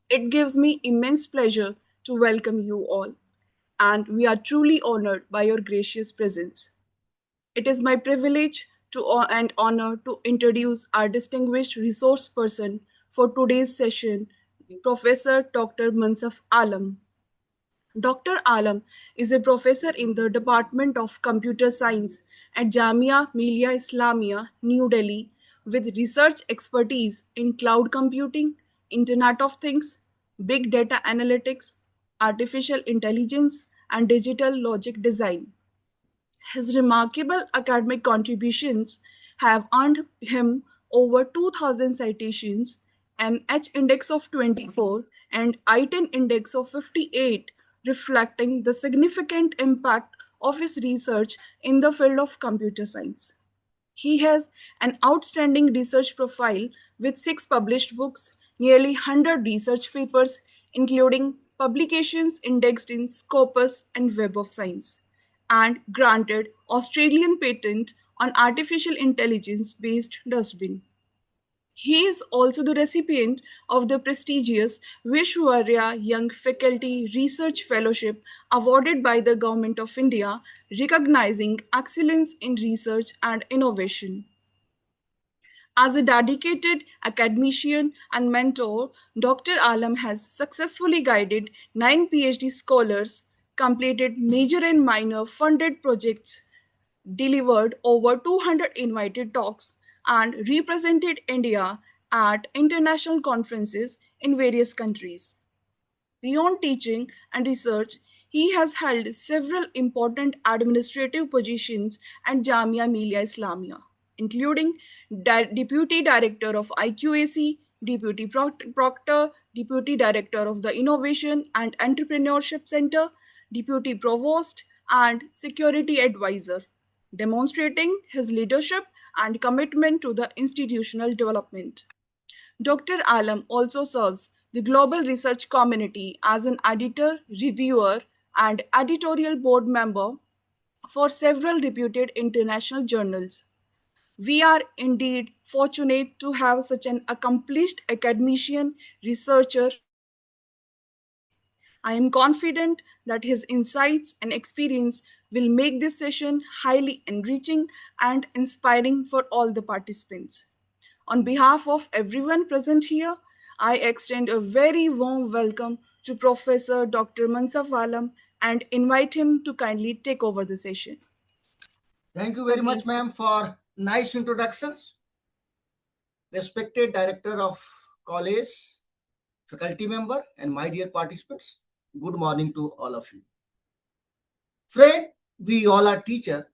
It gives me immense pleasure to welcome you all, and we are truly honored by your gracious presence. It is my privilege and honor to introduce our distinguished resource person for today's session, Professor Dr. Mansaf Alam. Dr. Alam is a professor in the Department of Computer Science at Jamia Millia Islamia, New Delhi, with research expertise in cloud computing, Internet of Things, big data analytics, artificial intelligence, and digital logic design. His remarkable academic contributions have earned him over 2,000 citations, an H index of 24, and I-10 index of 58, reflecting the significant impact of his research in the field of computer science. He has an outstanding research profile with 6 published books, nearly 100 research papers, including publications indexed in Scopus and Web of Science, and granted Australian patent on artificial intelligence based dustbin. He is also the recipient of the prestigious Vishwarya Young Faculty Research Fellowship awarded by the Government of India, recognizing excellence in research and innovation. As a dedicated academician and mentor, Dr. Alam has successfully guided 9 PhD scholars, completed major and minor funded projects, delivered over 200 invited talks, and represented India at international conferences in various countries. Beyond teaching and research, he has held several important administrative positions at Jamia Millia Islamia, including Deputy Director of IQAC, Deputy Proctor, Deputy Director of the Innovation and Entrepreneurship Center, Deputy Provost, and Security Advisor, demonstrating his leadership and commitment to the institutional development. Dr. Alam also serves the global research community as an editor, reviewer, and editorial board member for several reputed international journals. We are indeed fortunate to have such an accomplished academician, researcher. I am confident that his insights and experience will make this session highly enriching and inspiring for all the participants. On behalf of everyone present here, I extend a very warm welcome to Professor Dr. Mansaf Alam and invite him to kindly take over the session. Thank you very much, ma'am, for nice introductions. Respected Director of College, faculty member, and my dear participants, good morning to all of you. Friend, we all are teacher.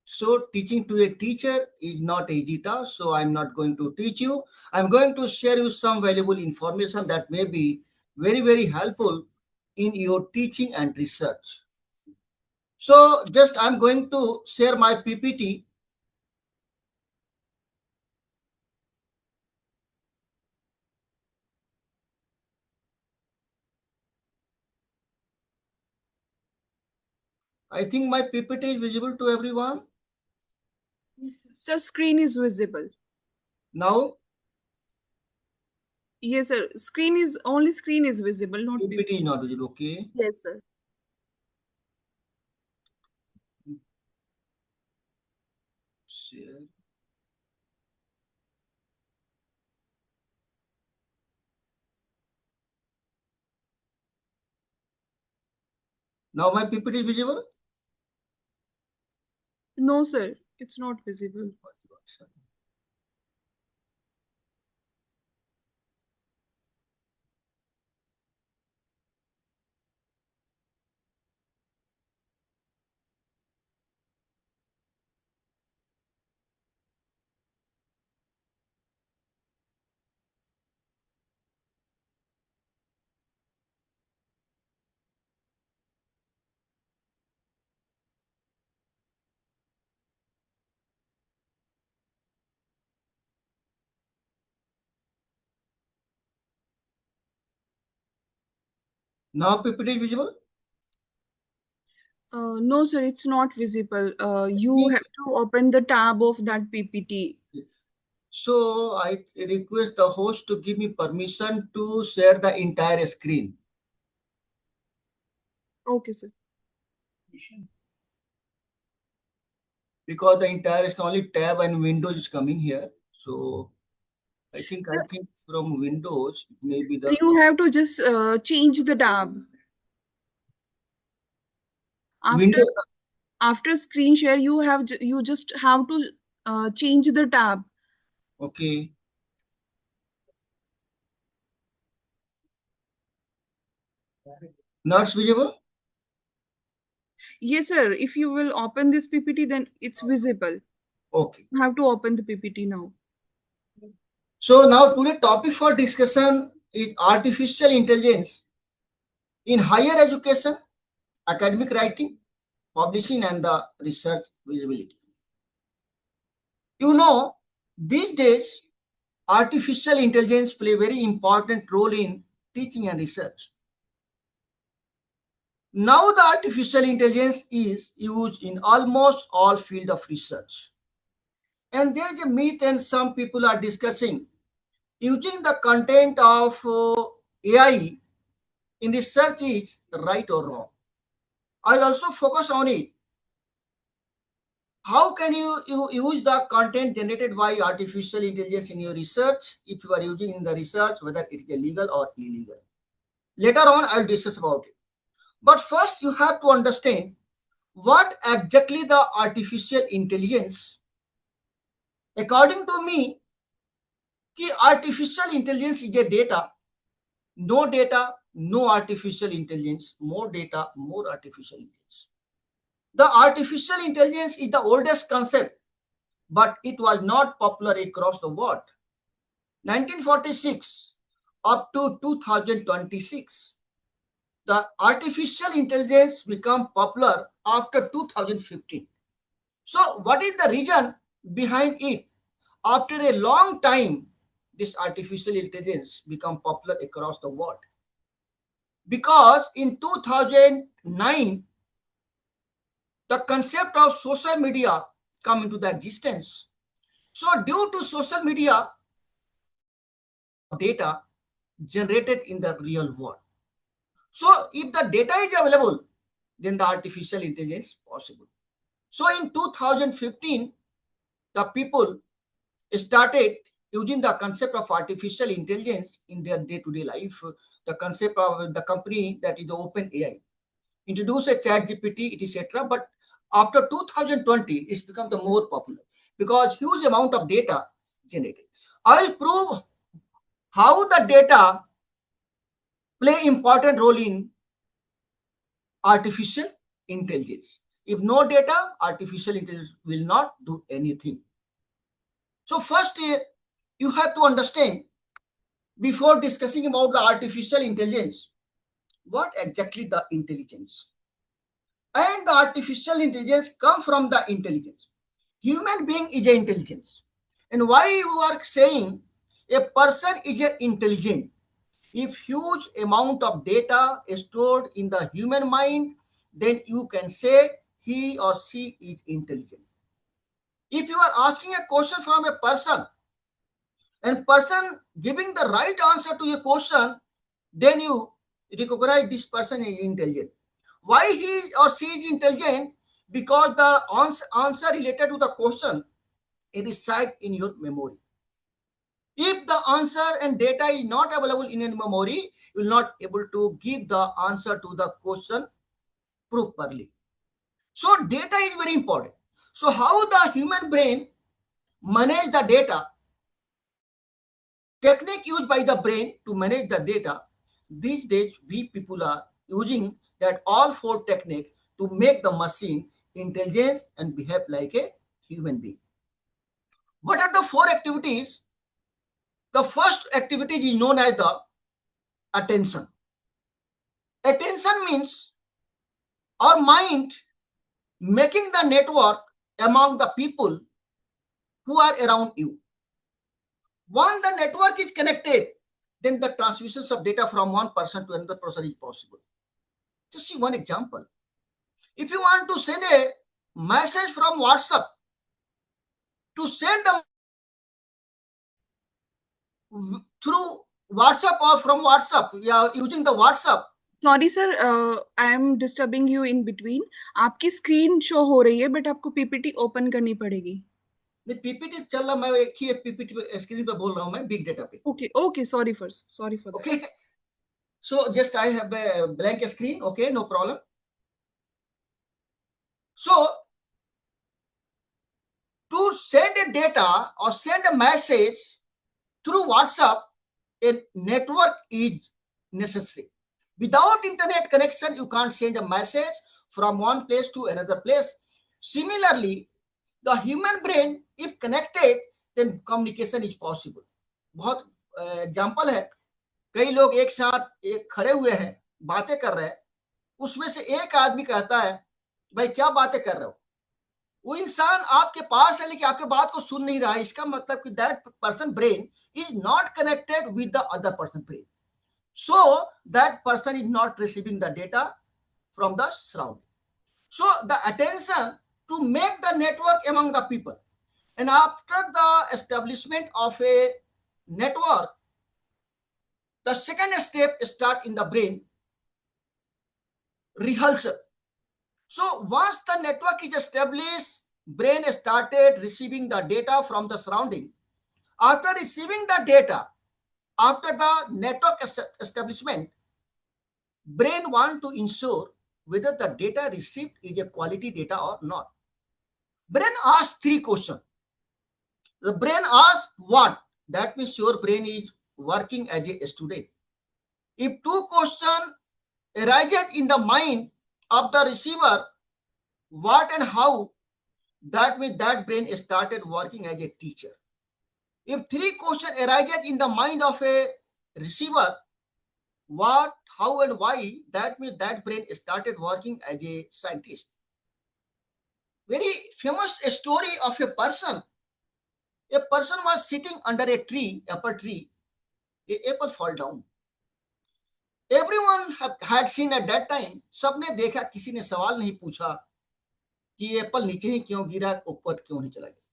So teaching to a teacher is not easy task. So I'm not going to teach you. I'm going to share you some valuable information that may be very, very helpful in your teaching and research. So just I'm going to share my PPT. I think my PPT is visible to everyone. Sir, screen is visible. Now? Yes, sir. Screen is visible, not PPT is not visible, okay. Yes, sir. Share. Now my PPT is visible? No, sir. It's not visible. Now PPT is visible? No, sir, it's not visible. You have to open the tab of that PPT. Yes. So I request the host to give me permission to share the entire screen. Okay, sir. Because the entire screen, only tab and Windows is coming here. So I think from Windows maybe the You have to just change the tab after Windows. screen share. You just have to change the tab. Okay. Not visible. Yes, sir. If you will open this PPT, then it's visible. Okay. You have to open the PPT now. So now today topic for discussion is artificial intelligence in higher education, academic writing, publishing, and the research visibility. You know, these days artificial intelligence play a very important role in teaching and research. Now the artificial intelligence is used in almost all field of research. And there is a myth and some people are discussing using the content of AI in research is right or wrong. I'll also focus on it. How can you use the content generated by artificial intelligence in your research if you are using in the research, whether it is legal or illegal? Later on, I'll discuss about it. But first, you have to understand what exactly the artificial intelligence. According to me, artificial intelligence is a data, no artificial intelligence, more data, more artificial intelligence. The artificial intelligence is the oldest concept, but it was not popular across the world. 1946 up to 2026, the artificial intelligence became popular after 2015. So what is the reason behind it? After a long time, this artificial intelligence become popular across the world. Because in 2009, the concept of social media come into the existence. So due to social media, data generated in the real world. So if the data is available, then the artificial intelligence is possible. So in 2015, the people started using the concept of artificial intelligence in their day-to-day life. The concept of the company that is the OpenAI introduced a chat GPT, etc. But after 2020, it's become the more popular because huge amount of data generated. I will prove how the data play important role in artificial intelligence. If no data, artificial intelligence will not do anything. So first, you have to understand before discussing about the artificial intelligence, what exactly the intelligence? And the artificial intelligence come from the intelligence. Human being is an intelligence. And why you are saying a person is a intelligent? If huge amount of data is stored in the human mind, then you can say he or she is intelligent. If you are asking a question from a person and person giving the right answer to your question, then you recognize this person is intelligent. Why he or she is intelligent? Because the answer related to the question it is resides in your memory. If the answer and data is not available in your memory, you will not able to give the answer to the question properly. So data is very important. So how the human brain manage the data, technique used by the brain to manage the data, these days we people are using that all four techniques to make the machine intelligent and behave like a human being. What are the four activities? The first activity is known as the attention. Attention means our mind making the network among the people who are around you. Once the network is connected, then the transmissions of data from one person to another person is possible. Just see one example. If you want to send a message from WhatsApp, to send the through WhatsApp or from WhatsApp. We are using the WhatsApp. Sorry sir, I am disturbing you in between. आपकी screen show हो रही है but आपको PPT open करनी पड़ेगी. नहीं, PPT चल रहा, मैं एक ही पीपीटी स्क्रीन पे बोल रहा हूँ, मैं बिग डेटा पे. Okay okay, sorry for that. Okay, so just I have a blank screen. Okay, no problem. So to send a data or send a message through WhatsApp, a network is necessary. Without internet connection, you can't send a message from one place to another place. Similarly, the human brain, if connected, then communication is possible. बहुत example है, कई लोग एक साथ एक खड़े हुए हैं, बातें कर रहे हैं, उसमें से एक आदमी कहता है भाई क्या बातें कर रहे हो. वो इंसान आपके पास है लेकिन आपके बात को सुन नहीं रहा है. इसका मतलब कि that person brain is not connected with the other person brain, so that person is not receiving the data from the surrounding. So the attention to make the network among the people, and after the establishment of a network, the second step start in the brain, rehearsal. So once the network is established, brain started receiving the data from the surrounding. After receiving the data, after the network establishment, brain want to ensure whether the data received is a quality data or not. Brain asks three questions. The brain asks what? That means your brain is working as a student. If two questions arises in the mind of the receiver, what and how, that means that brain started working as a teacher. If three questions arises in the mind of a receiver, what, how, and why, that means that brain started working as a scientist. Very famous story of a person. A person was sitting under a tree, apple tree. The apple fall down. Everyone had seen at that time. सबने देखा, किसी ने सवाल नहीं पूछा कि ये Apple नीचे ही क्यों गिरा, ऊपर क्यों नहीं चला गया.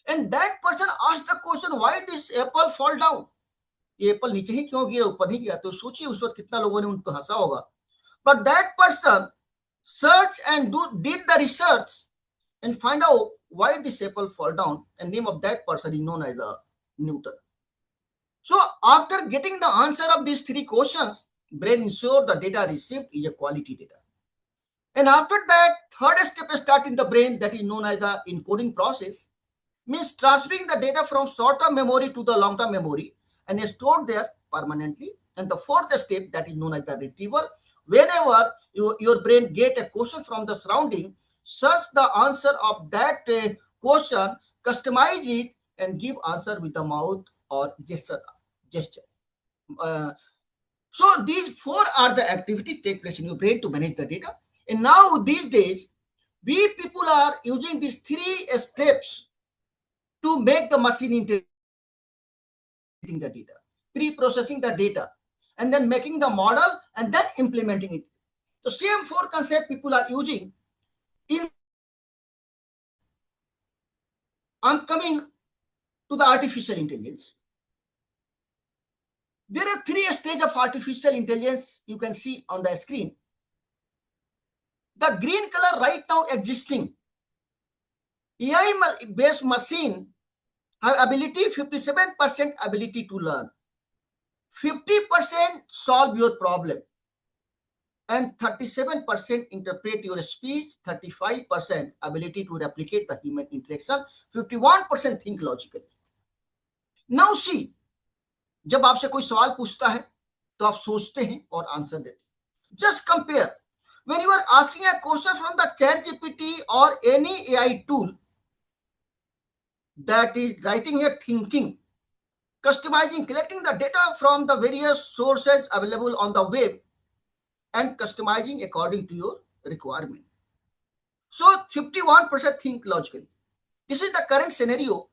And that person asked the question, why this apple fall down? ये एप्पल नीचे ही क्यों गिरा, ऊपर नहीं गया. तो सोचिए उस वक्त कितना लोगों ने उन पर हंसा होगा. But that person search and did the research and find out why this apple fall down, and name of that person is known as Newton. So after getting the answer of these three questions, brain ensure the data received is a quality data. And after that, third step start in the brain, that is known as the encoding process, means transferring the data from short-term memory to the long-term memory and stored there permanently. And the fourth step, that is known as the retrieval. Whenever your brain get a question from the surrounding, search the answer of that question, customize it, and give answer with the mouth or gesture. So these four are the activities take place in your brain to manage the data. And now these days, we people are using these three steps to make the machine interpreting the data, pre-processing the data, and then making the model and then implementing it. The same four concept people are using in. I'm coming to the artificial intelligence. There are three stages of artificial intelligence you can see on the screen. The green color right now existing, AI-based machine have ability, 57% ability to learn, 50% solve your problem, and 37% interpret your speech, 35% ability to replicate the human interaction, 51% think logically. Now see, जब आपसे कोई सवाल पूछता है तो आप सोचते हैं और आंसर देते हैं. Just compare. When you are asking a question from the ChatGPT or any AI tool that is writing here, thinking, customizing, collecting the data from the various sources available on the web and customizing according to your requirement. So 51% think logically. This is the current scenario.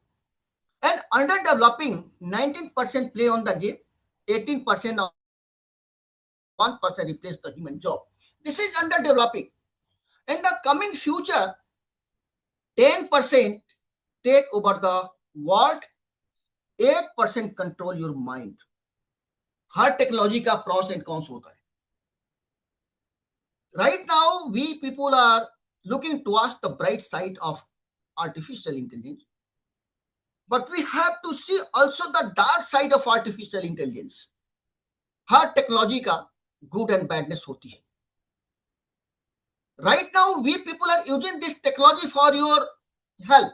And underdeveloping, 19% play on the game, 18% of 1% replace the human job. This is underdeveloping. In the coming future, 10% take over the world, 8% control your mind. Her technology का pros and cons होता है। Right now, we people are looking towards the bright side of artificial intelligence, but we have to see also the dark side of artificial intelligence. Her technology का good and badness होती है। Right now, we people are using this technology for your help,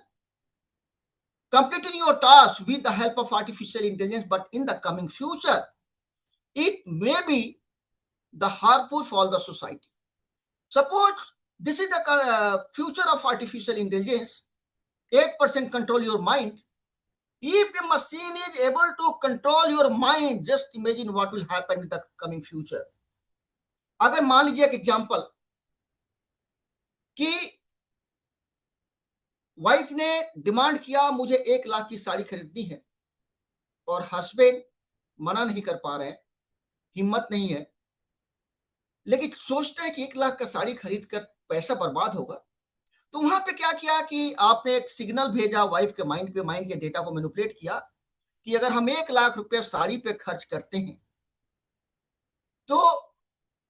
completing your task with the help of artificial intelligence. But in the coming future, it may be the harmful for the society. Suppose this is the future of artificial intelligence. 8% control your mind. If a machine is able to control your mind, just imagine what will happen in the coming future. अगर मान लीजिए एक example कि wife ने demand किया मुझे 1 लाख की साड़ी खरीदनी है और हस्बैंड मना नहीं कर पा रहे हैं, हिम्मत नहीं है, लेकिन सोचते हैं कि 1 लाख का साड़ी खरीद कर पैसा बर्बाद होगा। तो वहां पे क्या किया कि आपने एक सिग्नल भेजा वाइफ के माइंड पे, माइंड के डेटा को मैनिपुलेट किया कि अगर हम 1 लाख रुपए साड़ी पे खर्च करते हैं तो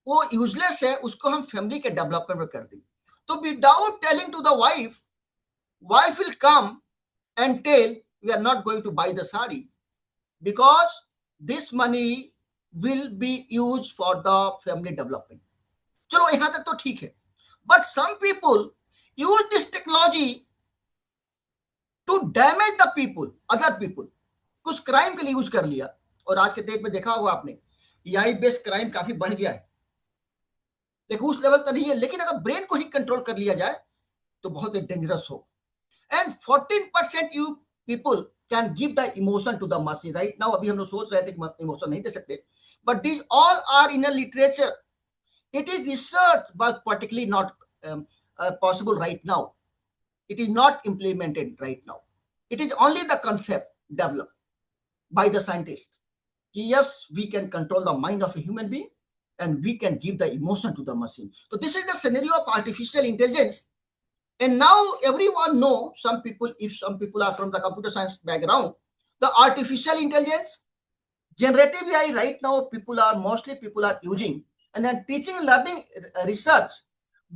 वो यूजलेस है, उसको हम फैमिली के डेवलपमेंट में कर देंगे। तो without telling to the wife, wife will come and tell we are not going to buy the sari because this money will be use for the family development. चलो यहां तक तो ठीक है, but some people use this technology to damage the people, other people. कुछ crime के लिए use कर लिया, और आज के डेट में देखा होगा आपने एआई बेस्ड क्राइम काफी बढ़ गया है, लेकिन उस लेवल तक नहीं है। लेकिन अगर ब्रेन को ही कंट्रोल कर लिया जाए तो बहुत ही डेंजरस हो। And 14% you people can give the emotion to the machine. Right now अभी हम लोग सोच रहे थे कि इमोशन नहीं दे सकते, but these all are in a literature. It is research but particularly not possible right now. It is not implemented right now. It is only the concept developed by the scientists. Yes, we can control the mind of a human being and we can give the emotion to the machine. So this is the scenario of artificial intelligence. And now everyone know, some people, if some people are from the computer science background, the artificial intelligence, generative AI right now mostly people are using, and then teaching learning research.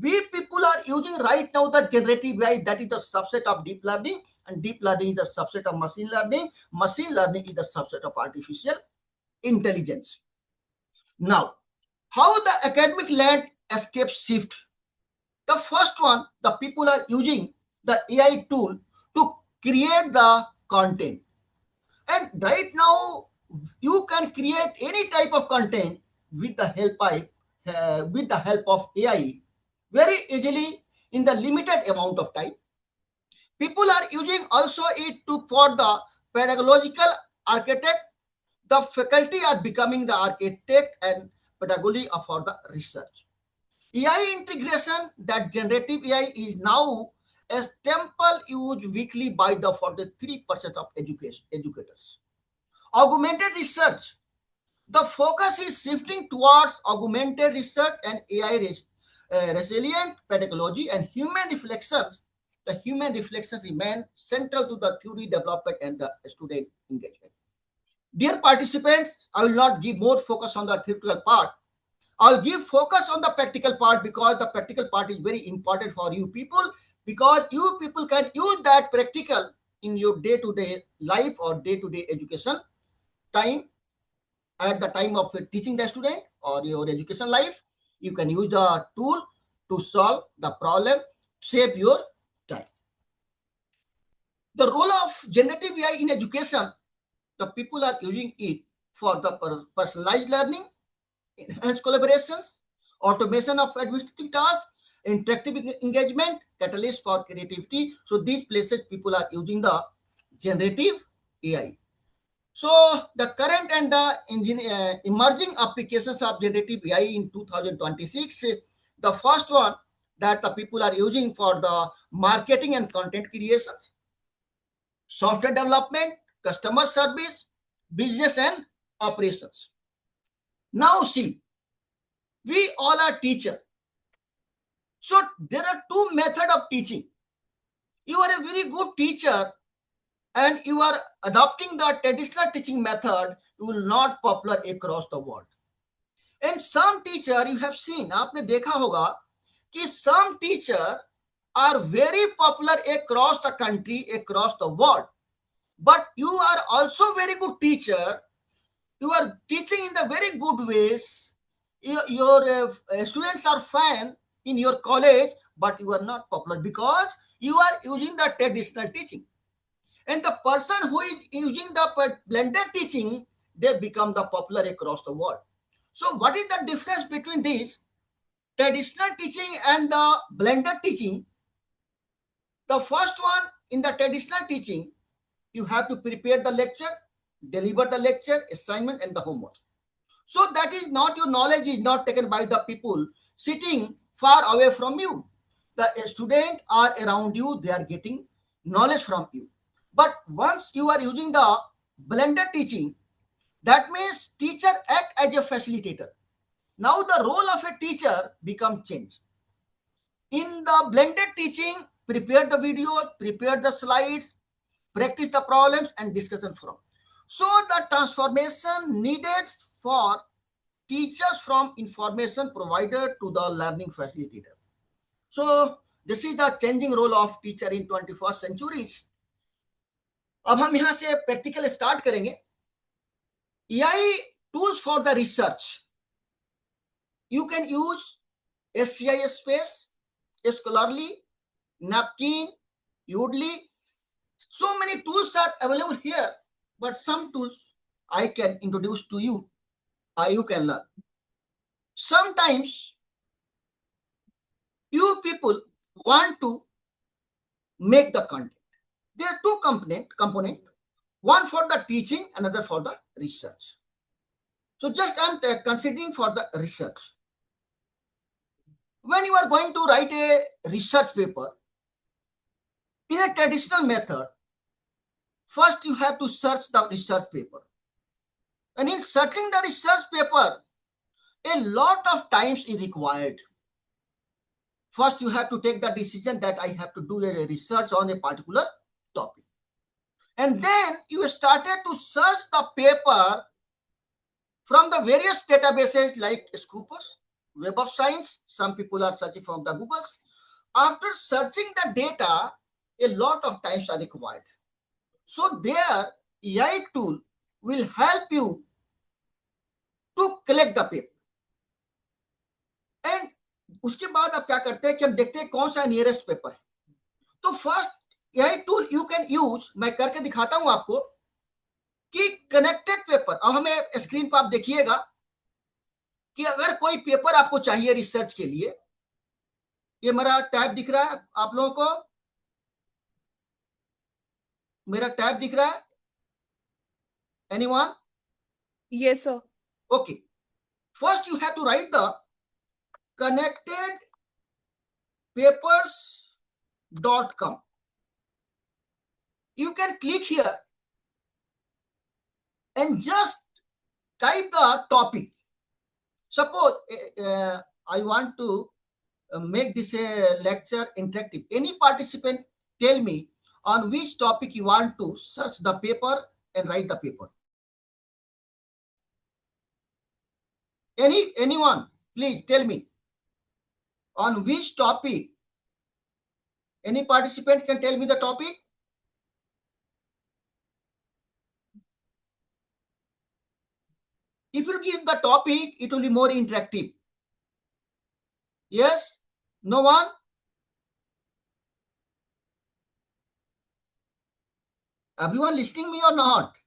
We people are using right now the generative AI, that is the subset of deep learning, and deep learning is the subset of machine learning. Machine learning is the subset of artificial intelligence. Now, how the academic landscape shift? The first one, the people are using the AI tool to create the content. And right now, you can create any type of content with the help of AI very easily in the limited amount of time. People are using also it for the pedagogical architect. The faculty are becoming the architect and pedagogy for the research. AI integration, that generative AI is now a temple used weekly by the 43% of educators. Augmented research. The focus is shifting towards augmented research and AI resilient pedagogy and human reflections. The human reflections remain central to the theory development and the student engagement. Dear participants, I will not give more focus on the theoretical part. I'll give focus on the practical part because the practical part is very important for you people, because you people can use that practical in your day-to-day life or day-to-day education time. At the time of teaching the student or your education life, you can use the tool to solve the problem, save your time. The role of generative AI in education, the people are using it for the personalized learning, enhanced collaborations, automation of administrative tasks, interactive engagement, catalyst for creativity. So these places people are using the generative AI. So the current and the emerging applications of generative AI in 2026, the first one that the people are using for the marketing and content creations, software development, customer service, business and operations. Now see, we all are teachers. So there are two methods of teaching. You are a very good teacher and you are adopting the traditional teaching method, you will not popular across the world. And some teacher you have seen, आपने देखा होगा कि some teacher are very popular across the country, across the world. But you are also very good teacher. You are teaching in the very good ways. Your students are fan in your college, but you are not popular because you are using the traditional teaching. And the person who is using the blended teaching, they become the popular across the world. So what is the difference between this traditional teaching and the blended teaching? The first one, in the traditional teaching, you have to prepare the lecture, deliver the lecture, assignment, and the homework. So that is not, your knowledge is not taken by the people sitting far away from you. The students are around you, they are getting knowledge from you. But once you are using the blended teaching, that means teacher act as a facilitator. Now the role of a teacher become changed. In the blended teaching, prepare the video, prepare the slides, practice the problems and discussion from. So the transformation needed for teachers from information provider to the learning facilitator. So this is the changing role of teacher in 21st centuries. अब हम यहां से practical start करेंगे. AI tools for the research. You can use SCIS Space, Scholarly, Napkin, Udly. So many tools are available here, but some tools I can introduce to you. You can learn. Sometimes you people want to make the content. There are two component, one for the teaching, another for the research. So just I'm considering for the research. When you are going to write a research paper in a traditional method, first you have to search the research paper. And in searching the research paper, a lot of times is required. First, you have to take the decision that I have to do a research on a particular topic. And then you started to search the paper from the various databases like Scopus, Web of Science. Some people are searching from the Googles. After searching the data, a lot of times are required. So there, AI tool will help you to collect the paper. And उसके बाद आप क्या करते हैं कि हम देखते हैं कौन सा नियरेस्ट पेपर है. तो first AI tool you can use, मैं करके दिखाता हूं आपको कि कनेक्टेड पेपर. अब हमें स्क्रीन पर आप देखिएगा कि अगर कोई पेपर आपको चाहिए रिसर्च के लिए, ये मेरा टैब दिख रहा है आप लोगों को, मेरा टैब दिख रहा है? Anyone? Yes, sir. Okay. First you have to write the connectedpapers.com. You can click here and just type the topic. Suppose I want to make this a lecture interactive. Any participant tell me on which topic you want to search the paper and write the paper. Anyone, please tell me on which topic. Any participant can tell me the topic. If you give the topic, it will be more interactive. Yes? No one? Everyone listening me or not?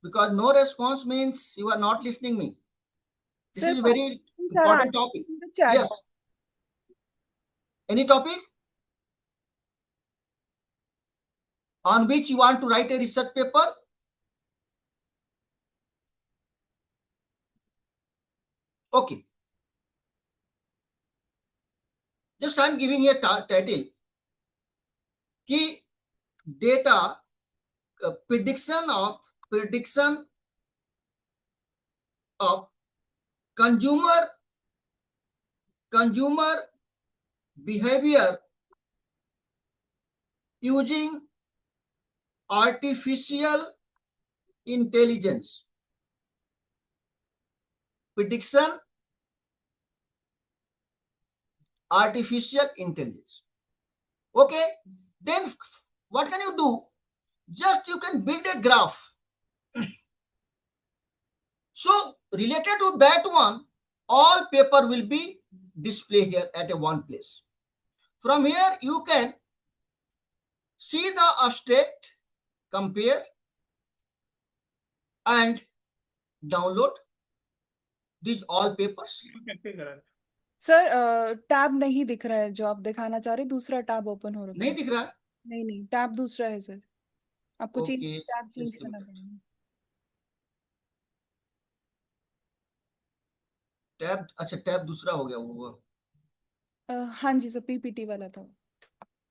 Because no response means you are not listening me. This is a very important topic. Yes. Any topic on which you want to write a research paper? Okay. Just I'm giving a title. Key data prediction of consumer behavior using artificial intelligence. Prediction, artificial intelligence. Okay, then what can you do? Just you can build a graph. So related to that one, all paper will be displayed here at a one place. From here you can see the abstract, compare and download these all papers. Sir tab नहीं दिख रहा है जो आप दिखाना चाह रहे, दूसरा टैब ओपन हो रखा नहीं है। दिख रहा? नहीं नहीं, टैब दूसरा है सर, आपको ओके, टैब चेंज करना पड़ेगा। टैब, अच्छा टैब दूसरा हो गया वो। हाँ जी सर, पीपीटी वाला था।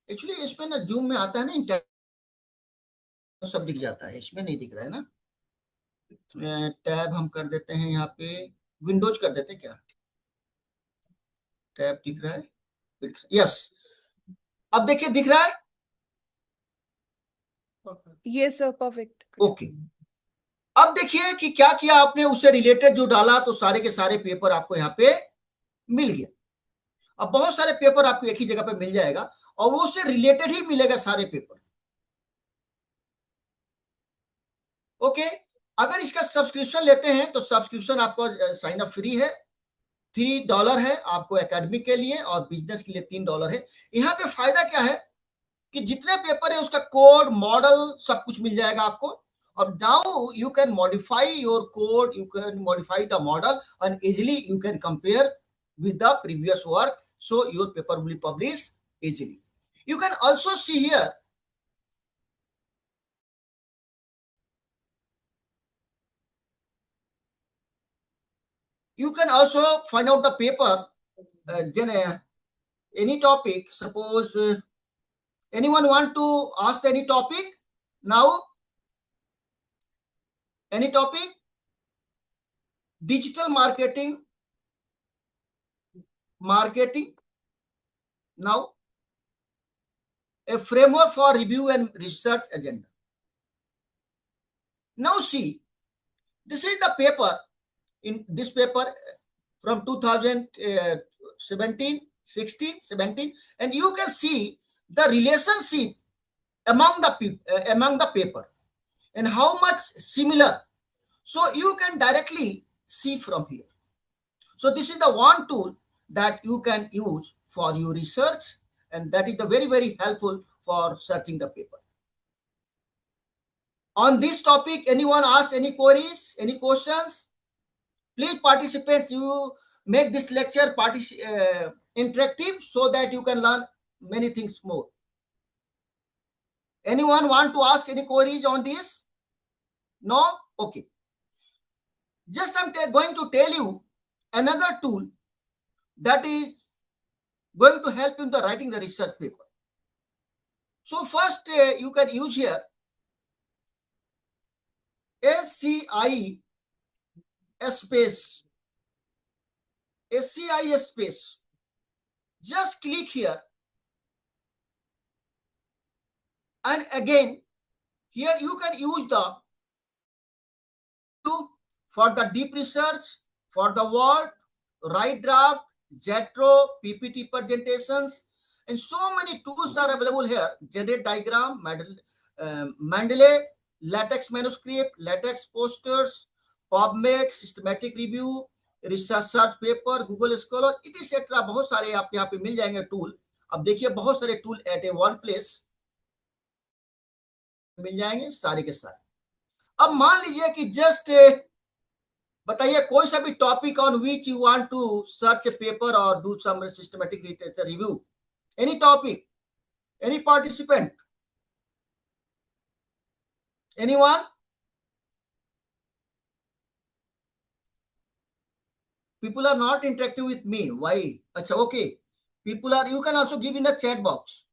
एक्चुअली इसमें ना जूम में आता है ना, टैब सब दिख जाता है, इसमें नहीं दिख रहा है ना। टैब हम कर देते हैं यहाँ पे, विंडोज कर देते हैं क्या? टैब दिख रहा है, यस। अब देखिए दिख रहा है, यस सर, परफेक्ट। ओके। अब देखिए कि क्या किया आपने, उससे रिलेटेड जो डाला तो सारे के सारे पेपर आपको यहाँ पे मिल गया। अब बहुत सारे पेपर आपको एक ही जगह पे मिल जाएगा और वो उससे रिलेटेड ही मिलेगा सारे पेपर। ओके, अगर इसका सब्सक्रिप्शन लेते हैं तो सब्सक्रिप्शन आपको साइन अप फ्री है, $3 है आपको एकेडमिक के लिए और बिजनेस के लिए $3 है। यहाँ पे फायदा क्या है कि जितने पेपर है उसका कोड, मॉडल सब कुछ मिल जाएगा आपको। और now you can modify your code, you can modify the model and easily you can compare with the previous work, so your paper will be published easily. You can also see here you can also find out the paper, then any topic. Suppose anyone want to ask any topic now? Any topic? Digital marketing now, a framework for review and research agenda. Now see, this is the paper. In this paper from 2017, 16, 17, and you can see the relationship among the paper and how much similar. So you can directly see from here. So this is the one tool that you can use for your research, and that is the very, very helpful for searching the paper. On this topic, anyone ask any queries, any questions? Please participants, you make this lecture interactive so that you can learn many things more. Anyone want to ask any queries on this? No? Okay. Just I'm going to tell you another tool that is going to help in the writing the research paper. So first you can use here SCI space. SCI space. Just click here. And again, here you can use the for the deep research, for the word, write draft, JETRO, PPT presentations, and so many tools are available here. Generate diagram, Mendeley, LaTeX manuscript, LaTeX posters, PubMed, systematic review, research search paper, Google Scholar, etc. बहुत सारे आपके यहाँ पे मिल जाएंगे tool. अब देखिए बहुत सारे टूल एट ए वन प्लेस मिल जाएंगे सारे के सारे। अब मान लीजिए कि जस्ट बताइए कोई सा भी topic on which you want to search a paper और do some systematic literature review, any topic, any participant, anyone? People are not interacting with me. Why? Acha, okay. People are, you can also give in the chat box.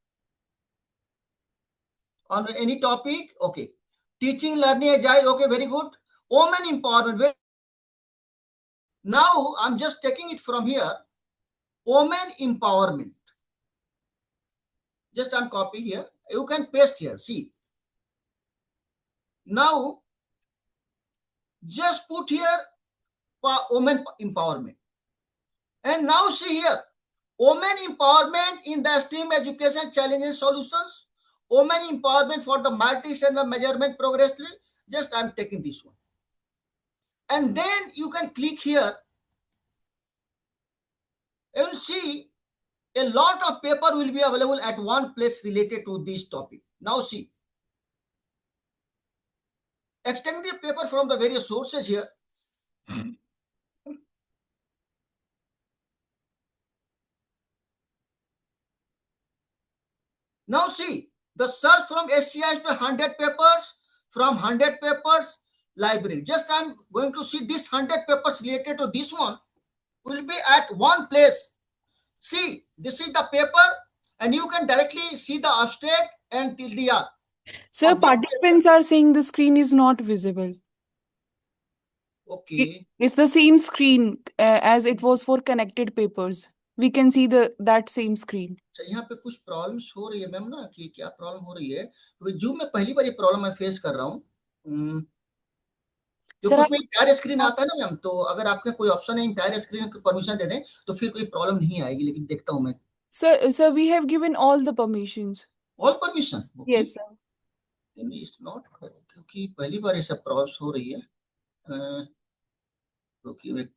On any topic, okay. Teaching, learning, agile, okay, very good. Women empowerment. Now, I'm just taking it from here. Women empowerment. Just I'm copying here You can paste here. See. Now, just put here women empowerment. And now see here, women empowerment in the STEM education challenges solutions, women empowerment for the matrix and the measurement progressively. Just I'm taking this one. And then you can click here. You will see a lot of paper will be available at one place related to this topic. Now see, extended paper from the various sources here. Now see, the search from SCI 100 papers, from 100 papers, library. Just I'm going to see this 100 papers related to this one will be at one place. See, this is the paper and you can directly see the abstract and TLDR. Sir, participants are saying the screen is not visible. Okay. It's the same screen as it was for connected papers. We can see that same screen. अच्छा, यहाँ पे कुछ problems हो रही है ma'am ना, कि क्या प्रॉब्लम हो रही है, क्योंकि जूम में पहली बार ये प्रॉब्लम मैं फेस कर रहा हूँ। क्योंकि उसमें इंटायर स्क्रीन आता है ना मैम, तो अगर आपका कोई ऑप्शन है इंटायर स्क्रीन की परमिशन दे दें तो फिर कोई प्रॉब्लम नहीं आएगी, लेकिन देखता हूँ मैं। Sir, we have given all the permissions. All permission? Okay. Yes, sir. It's not, क्योंकि पहली बार ये सब प्रॉब्लम्स हो रही है, क्योंकि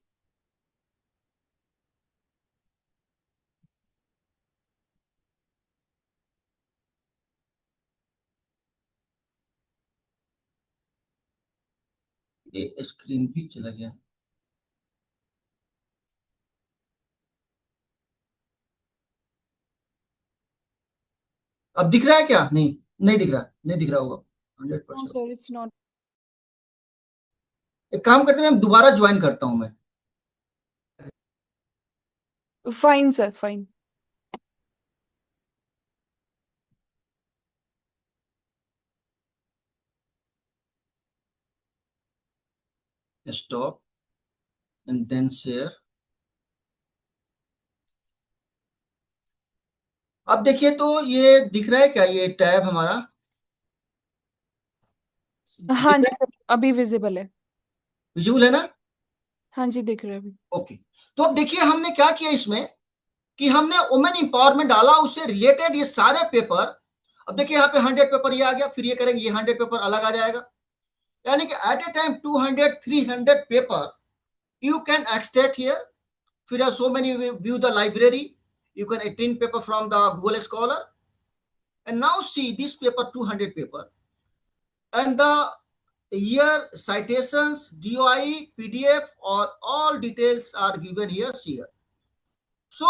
ये स्क्रीन भी चला गया। अब दिख रहा है क्या? नहीं, नहीं दिख रहा, नहीं दिख रहा होगा 100%। No, sir, it's not. एक काम करते हैं मैम, दोबारा ज्वाइन करता हूं मैं। Fine, sir, fine. Stop and then share। अब देखिए तो ये दिख रहा है क्या, ये टैब हमारा? हाँ जी, अभी विजिबल है। विजुअल है ना? हाँ जी, दिख रहा है अभी। ओके, तो अब देखिए हमने क्या किया इसमें कि हमने वुमेन एम्पावरमेंट डाला, उससे रिलेटेड ये सारे पेपर। अब देखिए यहाँ पे 100 पेपर ये आ गया, फिर ये करेंगे ये 100 पेपर अलग आ जाएगा, यानी कि at a time 200 300 paper you can extract here. If you have so many, view the library, you can attend paper from the Google Scholar, and now see this paper 200 paper, and the year, citations, DOI, PDF, or all details are given here. So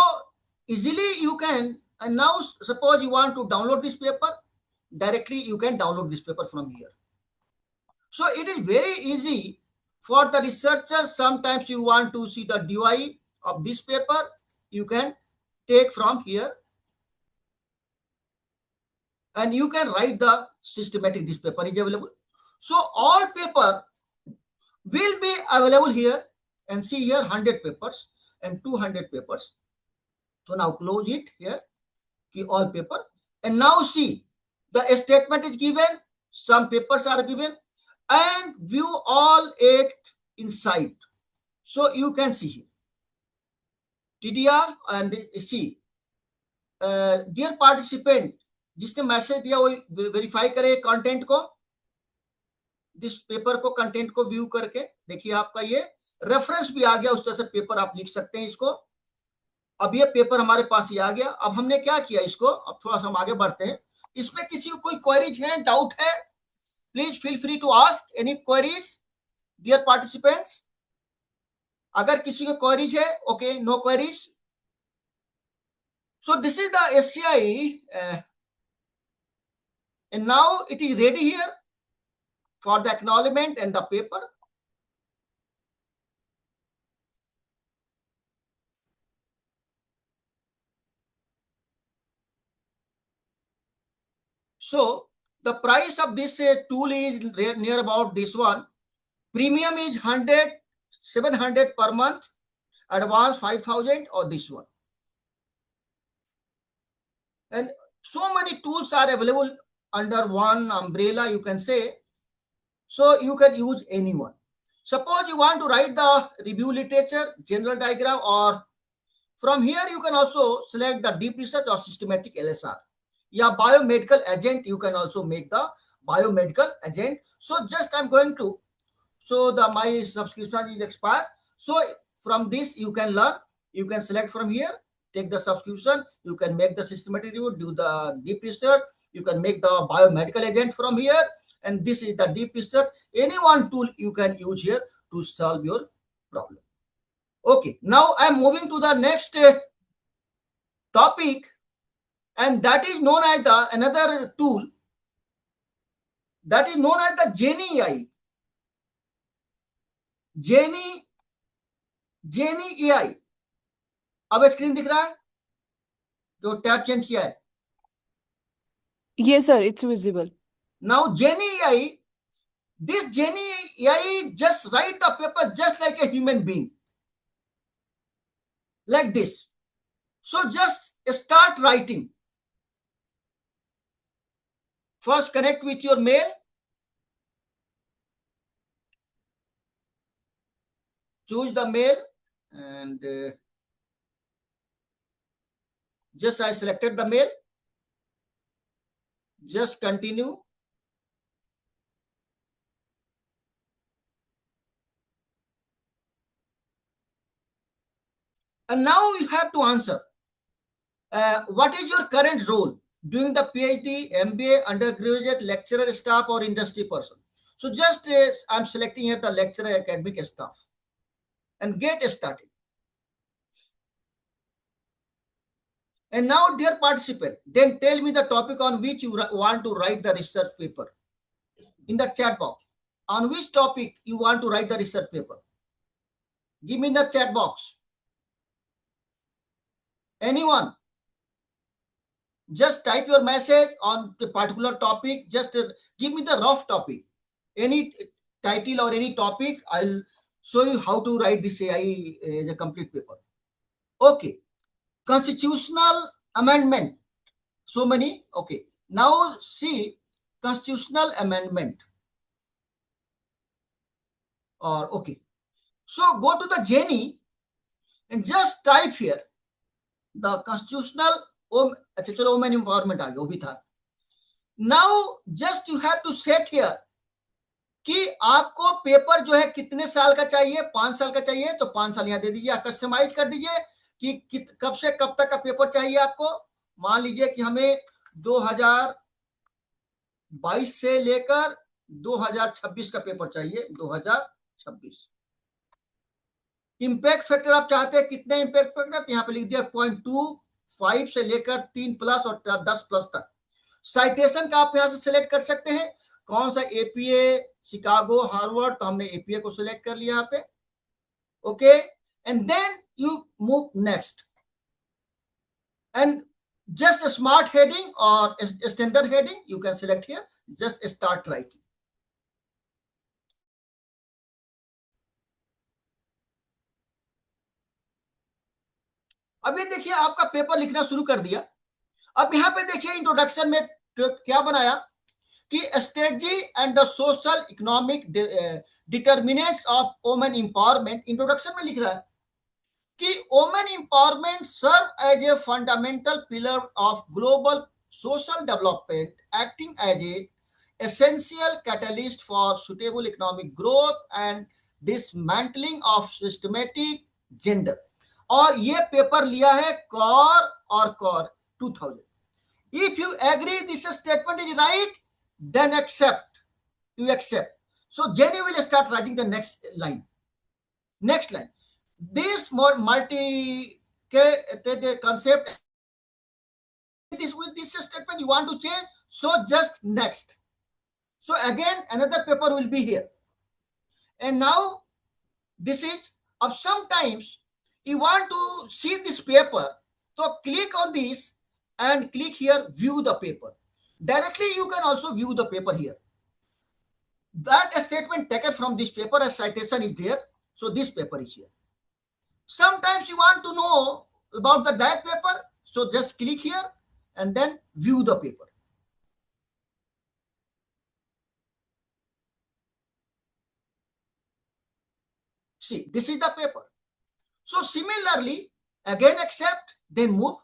easily you can, and now suppose you want to download this paper, directly you can download this paper from here. So it is very easy for the researcher. Sometimes you want to see the DOI of this paper, you can take from here and you can write the systematic. This paper is available. So all paper will be available here, and see here 100 papers and 200 papers. So now close it here, all paper, and now see the statement is given, some papers are given, and view all 8 inside. So you can see here TDR and see dear participant, जिसने message दिया वो verify करे content को, this paper को, content को view करके देखिए आपका ये रेफरेंस भी आ गया, उस तरह से पेपर आप लिख सकते हैं इसको। अब ये पेपर हमारे पास ही आ गया। अब हमने क्या किया इसको, अब थोड़ा सा हम आगे बढ़ते हैं। इसमें किसी को कोई क्वेरीज है, डाउट है, please feel free to ask any queries dear participants. अगर किसी को क्वेरीज है, okay, no queries. So this is the SCI and now it is ready here for the acknowledgement and the paper. So the price of this tool is near about this one. Premium is 700 per month, advance 5,000, or this one. And So many tools are available under one umbrella, you can say. So you can use anyone. Suppose you want to write the review literature, general diagram, or from here you can also select the deep research or systematic LSR. Yeah, biomedical agent, you can also make the biomedical agent. So just I'm going to, so the my subscription is expired. So from this you can learn, you can select from here, take the subscription, you can make the systematic review, do the deep research, you can make the biomedical agent from here, and this is the deep research. Any one tool you can use here to solve your problem. Okay, now I'm moving to the next topic, and that is known as the another tool that is known as the Genie AI. Genie Genie AI. अब screen दिख रहा है जो tab change किया है. Yes, sir, it's visible. Now Genie AI, this Genie AI just write the paper just like a human being, like this. So just start writing. First connect with your mail. Choose the mail, and just I selected the mail. Just continue. And now you have to answer. What is your current role? Doing the PhD, MBA, undergraduate, lecturer, staff, or industry person? So just I'm selecting here the lecturer, academic staff, and get started. And now, dear participant, then tell me the topic on which you want to write the research paper in the chat box. On which topic you want to write the research paper? Give me the chat box. Anyone? Just type your message on the particular topic. Just give me the rough topic. Any title or any topic, I'll show you how to write this AI the complete paper. Okay. Constitutional amendment. So many. Okay. Now see constitutional amendment. Or okay. So go to the Genie and just type here the constitutional women empowerment आ गया वो भी था. Now just you have to set here कि आपको paper जो है कितने साल का चाहिए. 5 साल का चाहिए तो 5 साल यहाँ दे दीजिए. कस्टमाइज कर दीजिए कि कब से कब तक का पेपर चाहिए आपको. मान लीजिए कि हमें 2022 से लेकर 2026 का पेपर चाहिए. 2026. इंपैक्ट फैक्टर आप चाहते हैं कितने इंपैक्ट फैक्टर, यहाँ पे लिख दिया 0.25 से लेकर 3 प्लस और 10 प्लस तक. साइटेशन का आप यहाँ से सिलेक्ट कर सकते हैं. कौन सा एपीए, शिकागो, हार्वर्ड, तो हमने एपीए को सिलेक्ट कर लिया यहाँ पे. Okay, and then you move next, and just a smart heading or a standard heading you can select here. Just start writing. अब ये देखिए आपका पेपर लिखना शुरू कर दिया. अब यहाँ पे देखिए इंट्रोडक्शन में क्या बनाया कि strategy and the social economic determinants of women empowerment. Introduction में लिख रहा है कि women empowerment serve as a fundamental pillar of global social development, acting as a essential catalyst for suitable economic growth and dismantling of systematic gender. और ये paper लिया है कौर और Kaur 2000. If you agree this statement is right, then accept. You accept. So Jenny will start writing the next line. Next line. This more multi concept. This with this statement you want to change. So just next. So again another paper will be here. And now this is of sometimes you want to see this paper. So click on this and click here view the paper. Directly you can also view the paper here. That statement taken from this paper as citation is there. So this paper is here. Sometimes you want to know about that paper. So just click here and then view the paper. See, this is the paper. So similarly, again accept, then move.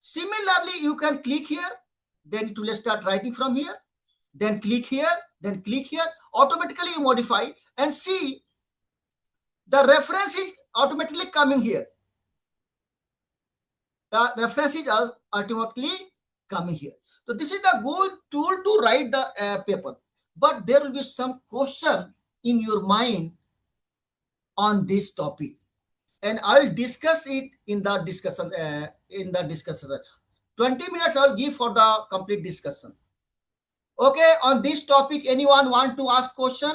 Similarly, you can click here, then it will start writing from here, then click here, then click here. Automatically you modify and see the reference is automatically coming here. The reference is automatically coming here. So this is the good tool to write the paper. But there will be some question in your mind on this topic, and I'll discuss it in the discussion. 20 minutes I'll give for the complete discussion. Okay, on this topic, anyone want to ask question?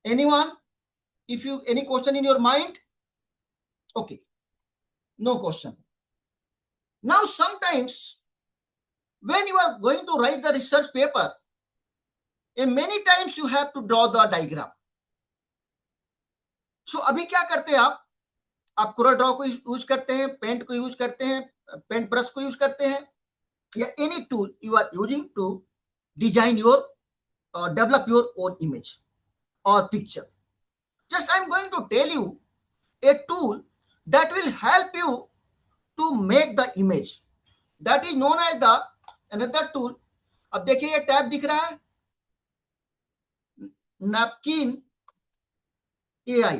Anyone? If you any question in your mind? Okay, no question. Now sometimes when you are going to write the research paper, and many times you have to draw the diagram. So अभी क्या करते हैं आप Corel Draw को use करते हैं, paint को use करते हैं, पेंट ब्रश को यूज करते हैं, या any tool you are using to design your develop your own image or picture. Just I'm going to tell you a tool that will help you to make the image. That is known as the another tool. अब देखिए ये tab दिख रहा है, napkin AI,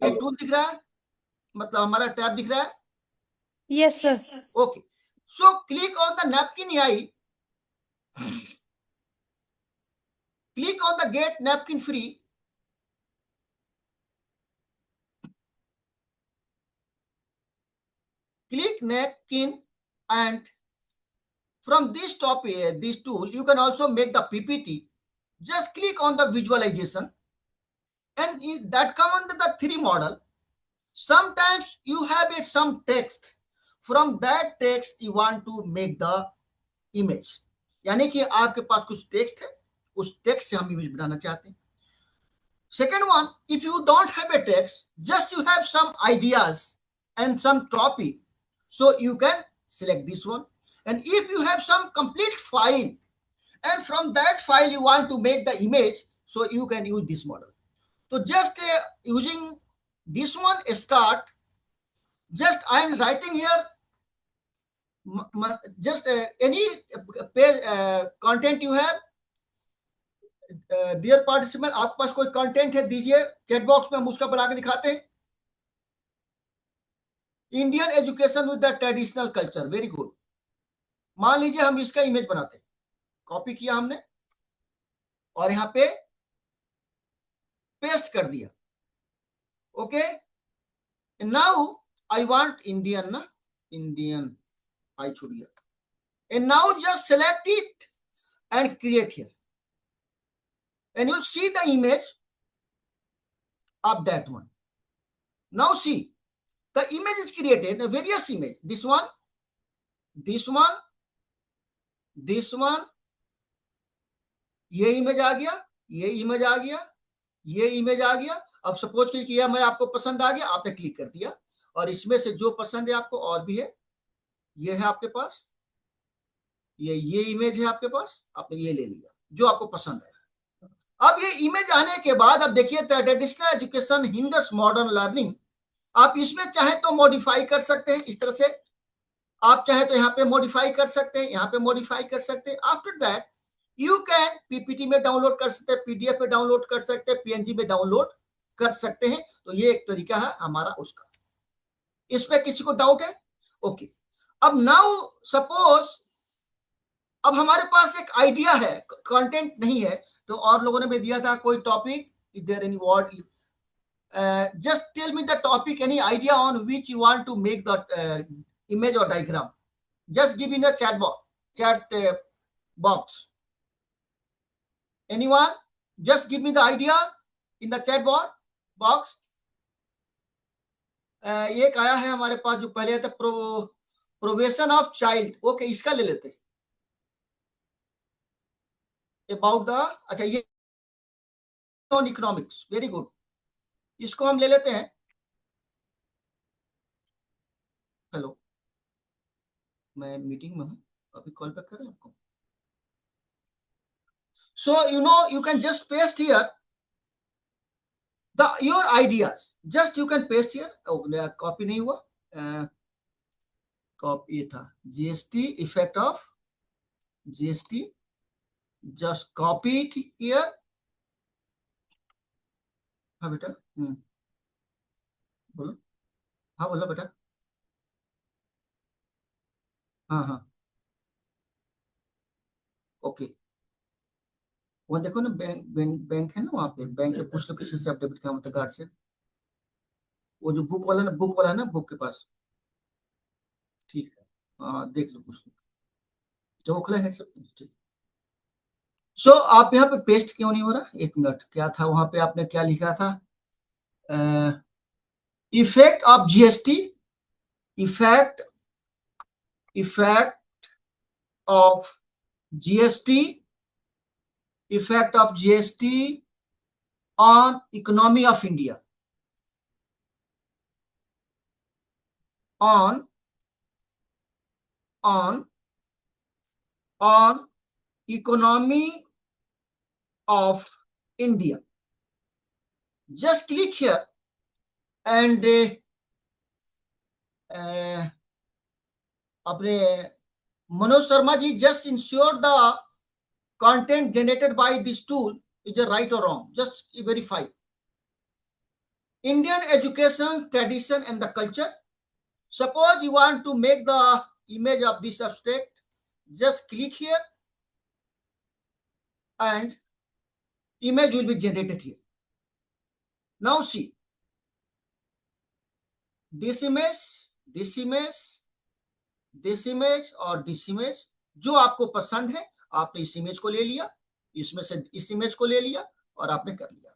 ये tool दिख रहा है, मतलब हमारा टैब दिख रहा है. Yes, sir. Okay, so click on the napkin AI. Click on the get napkin free. Click napkin, and from this topic, this tool, you can also make the PPT. Just click on the visualization, and that come under the 3 model. Sometimes you have some text. From that text, you want to make the image. यानी कि आपके पास कुछ text है, उस text से हम image बनाना चाहते हैं. Second one, if you don't have a text, just you have some ideas and some topic, so you can select this one. And if you have some complete file, and from that file you want to make the image, so you can use this model. So just using this one, start. Just I am writing here just any page content you have. Dear participant, आपके पास कोई content है दीजिए chat box में, हम उसका बना के दिखाते हैं. Indian education with the traditional culture, very good. मान लीजिए हम इसका इमेज बनाते हैं, कॉपी किया हमने और यहां पे पेस्ट कर दिया. Okay, now I want Indian ना, इंडियन आई छोड़ दिया. And now just select it and create here, and you'll see the image of that one. Now see, the image is created, a various image. This one, this one, this one, ये image आ गया, ये image आ गया, ये image आ गया. अब suppose कीजिए मैं आपको पसंद आ गया, आपने क्लिक कर दिया, और इसमें से जो पसंद है आपको, और भी है, ये है आपके पास, ये इमेज है आपके पास, आपने ये ले लिया जो आपको पसंद है. अब ये इमेज आने के बाद अब देखिए, traditional education hinders modern learning. आप इसमें चाहे तो मॉडिफाई कर सकते हैं इस तरह से, आप चाहे तो यहाँ पे मॉडिफाई कर सकते हैं, यहाँ पे मॉडिफाई कर सकते हैं. After that you can PPT में डाउनलोड कर सकते हैं, पीडीएफ में डाउनलोड कर सकते हैं, पीएनजी में डाउनलोड कर सकते हैं. तो ये एक तरीका है हमारा उसका. इस पे किसी को डाउट है? ओके. अब नाउ सपोज अब हमारे पास एक आइडिया है, कंटेंट नहीं है, तो और लोगों ने भी दिया था कोई topic, is there any word, just tell me the topic, any idea on which you want to make the image or diagram. Just give in the chat box. Anyone? Just give me the idea in the chat box. एक आया है हमारे पास जो पहले था, probation of child. Okay, इसका ले लेते हैं. अबाउट द, अच्छा ये ऑन इकोनॉमिक्स, वेरी गुड. इसको हम ले लेते हैं. हेलो, मैं मीटिंग में हूँ, अभी कॉल बैक करें आपको? So you can just paste here your ideas. Just you can paste here. Copy नहीं हुआ, कॉपी ये था GST effect of GST. Just copy it here. हाँ बेटा, बोलो. हाँ बोलो बेटा. हाँ हाँ, ओके. वहाँ देखो ना, बैंक है ना, वहाँ पे बैंक के पूछ लो किसी से, अपडेट क्या होता है गार्ड से. वो जो बुक वाला ना, बुक वाला है ना, बुक के पास. ठीक है, हाँ देख लो, पूछ लो जो वो खुला है सब. ठीक. सो आप यहाँ पे पेस्ट क्यों नहीं हो रहा? एक मिनट, क्या था वहां पे, आपने क्या लिखा था? Effect of GST. Effect effect of GST. Effect of GST on economy of India. on on economy of India. Just click here and अपने Manoj Sharma ji, just ensure the content generated by this tool is it right or wrong. Just verify. Indian education tradition and the culture. Suppose you want to make the image of this abstract, just click here and image will be generated here. Now see, this image, this image, this image और this image, जो आपको पसंद है आपने इस image को ले लिया, इसमें से इस इमेज को ले लिया और आपने कर लिया.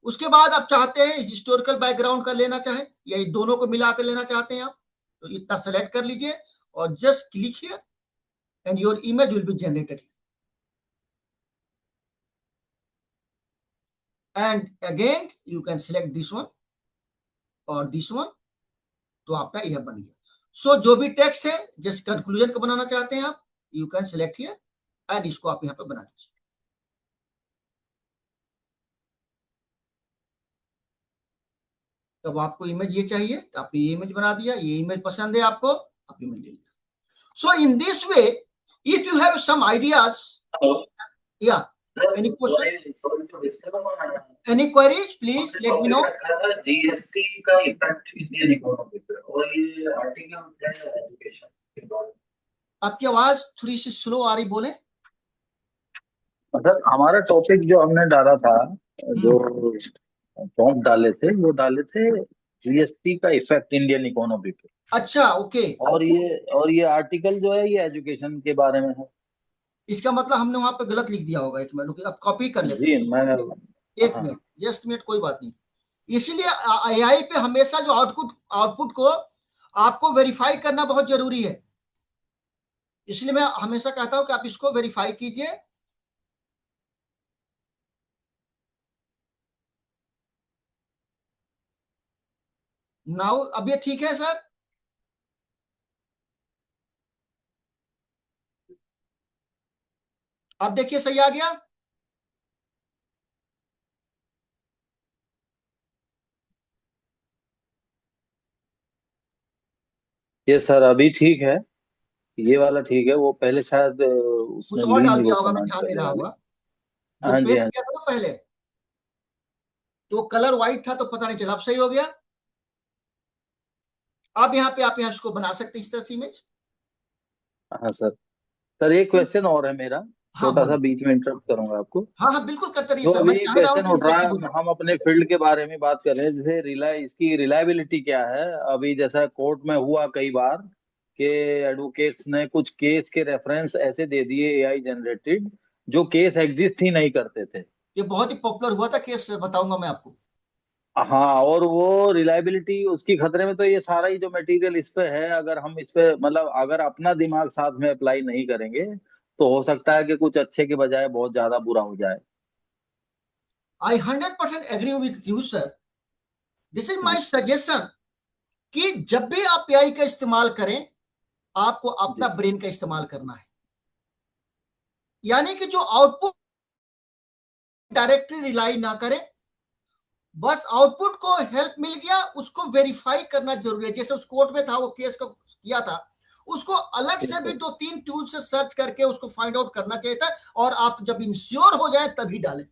उसके बाद आप चाहते हैं हिस्टोरिकल बैकग्राउंड का लेना चाहे या दोनों को मिलाकर लेना चाहते हैं आप, तो इतना सेलेक्ट कर लीजिए और just click here and your image will be generated. And again you can select this one और दिस वन, तो आपका यह बन गया. सो जो भी टेक्स्ट है, जैसे कंक्लूजन का बनाना चाहते हैं आप, you can select here and इसको आप यहाँ पे बना दीजिए. तब आपको इमेज ये चाहिए तो आपने ये इमेज बना दिया, ये इमेज पसंद है आपको, आप इमेज ले लिया. So in this way, if you have some ideas, या any question, any queries, please let me know. GST का इफेक्ट इंडियन इकोनॉमी पे, और ये आर्टिकल है एजुकेशन के बारे में. आपकी आवाज थोड़ी सी स्लो आ रही, बोले. मतलब हमारा टॉपिक जो हमने डाला था, जो प्रॉम्प्ट डाले थे, वो डाले थे जीएसटी का इफेक्ट इंडियन इकोनॉमी पे. अच्छा, ओके. और ये आर्टिकल जो है ये एजुकेशन के बारे में है. इसका मतलब हमने वहां पे गलत लिख दिया होगा. एक मिनट, अब कॉपी कर लेते हैं. जी, मैं एक मिनट, जस्ट मिनट, कोई बात नहीं. इसीलिए एआई पे हमेशा जो आउटपुट को आपको वेरीफाई करना बहुत जरूरी है. इसलिए मैं हमेशा कहता हूं कि आप इसको वेरीफाई कीजिए. नाउ अब ये ठीक है सर? अब देखिए सही आ गया. ये सर अभी ठीक है, ये वाला ठीक है. वो पहले शायद उसमें कुछ और ली डाल नहीं दिया वो होगा, मैं कमांड ध्यान नहीं पहले रहा वाली. होगा. जो हाँ जी, पेस्ट हाँ किया था ना पहले, तो कलर व्हाइट था तो पता नहीं चला. अब सही हो गया. अब यहाँ पे आप इसको बना सकते हैं इस तरह से इमेज. हाँ सर. सर एक क्वेश्चन और है मेरा, हाँ छोटा सा, बोलो. बीच में इंटरप्ट करूंगा आपको. हाँ हाँ बिल्कुल करते रहिए जो सर, मैं अभी चाह रहा हूँ क्वेश्चन कि उठ रहा इफेक्टिव हो. है, हम अपने फील्ड के बारे में बात कर रहे हैं, जैसे इसकी रिलायबिलिटी क्या है. अभी जैसा कोर्ट में हुआ कई बार कि एडवोकेट्स ने कुछ केस के रेफरेंस ऐसे दे दिए एआई जनरेटेड, जो केस एग्जिस्ट ही नहीं करते थे. ये बहुत ही पॉपुलर हुआ था केस, बताऊंगा मैं आपको. हाँ, और वो रिलायबिलिटी उसकी खतरे में. तो ये सारा ही जो मटेरियल इस पे है, अगर हम इस पे मतलब अगर अपना दिमाग साथ में अप्लाई नहीं करेंगे, तो हो सकता है कि कुछ अच्छे के बजाय बहुत ज्यादा बुरा हो जाए. I 100% agree with you, sir. This is my ji. suggestion कि जब भी आप एआई का इस्तेमाल करें, आपको अपना जी ब्रेन का इस्तेमाल करना है। यानी कि जो आउटपुट डायरेक्टली रिलाई ना करें, बस आउटपुट को हेल्प मिल गया, उसको वेरीफाई करना जरूरी है। जैसे उस कोर्ट में था, वो केस को किया था, उसको अलग से भी बिल्कुल। 2-3 टूल से सर्च करके उसको फाइंड आउट करना चाहिए था, और आप जब इंश्योर हो जाए तभी डालें।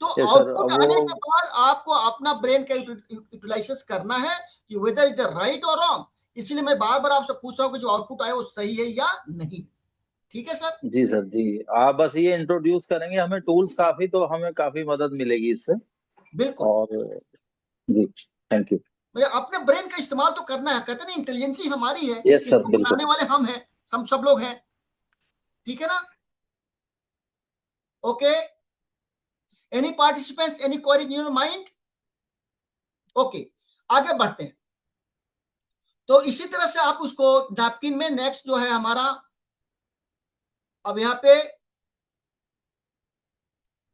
तो यस सर। आउटपुट अब वो आने के बाद आपको अपना ब्रेन का यूटिलाइजेशन करना है कि वेदर इज राइट और रॉन्ग। इसलिए मैं बार बार आपसे पूछ रहा हूं कि जो आउटपुट आए वो सही है या नहीं। ठीक है सर? जी सर जी, आप बस ये इंट्रोड्यूस करेंगे हमें टूल्स काफी, तो हमें काफी मदद मिलेगी इससे। बिल्कुल। और जी, थैंक यू। मुझे अपने ब्रेन का इस्तेमाल तो करना है। कहते हैं ना, इंटेलिजेंसी हमारी है, यस सर, इसको बिल्कुल। बनाने वाले हम हैं, हम सब लोग हैं। ठीक है ना? Okay, any participants, any query in your mind? Okay, आगे बढ़ते हैं। तो इसी तरह से आप उसको नैपकिन में, नेक्स्ट जो है हमारा, अब यहाँ पे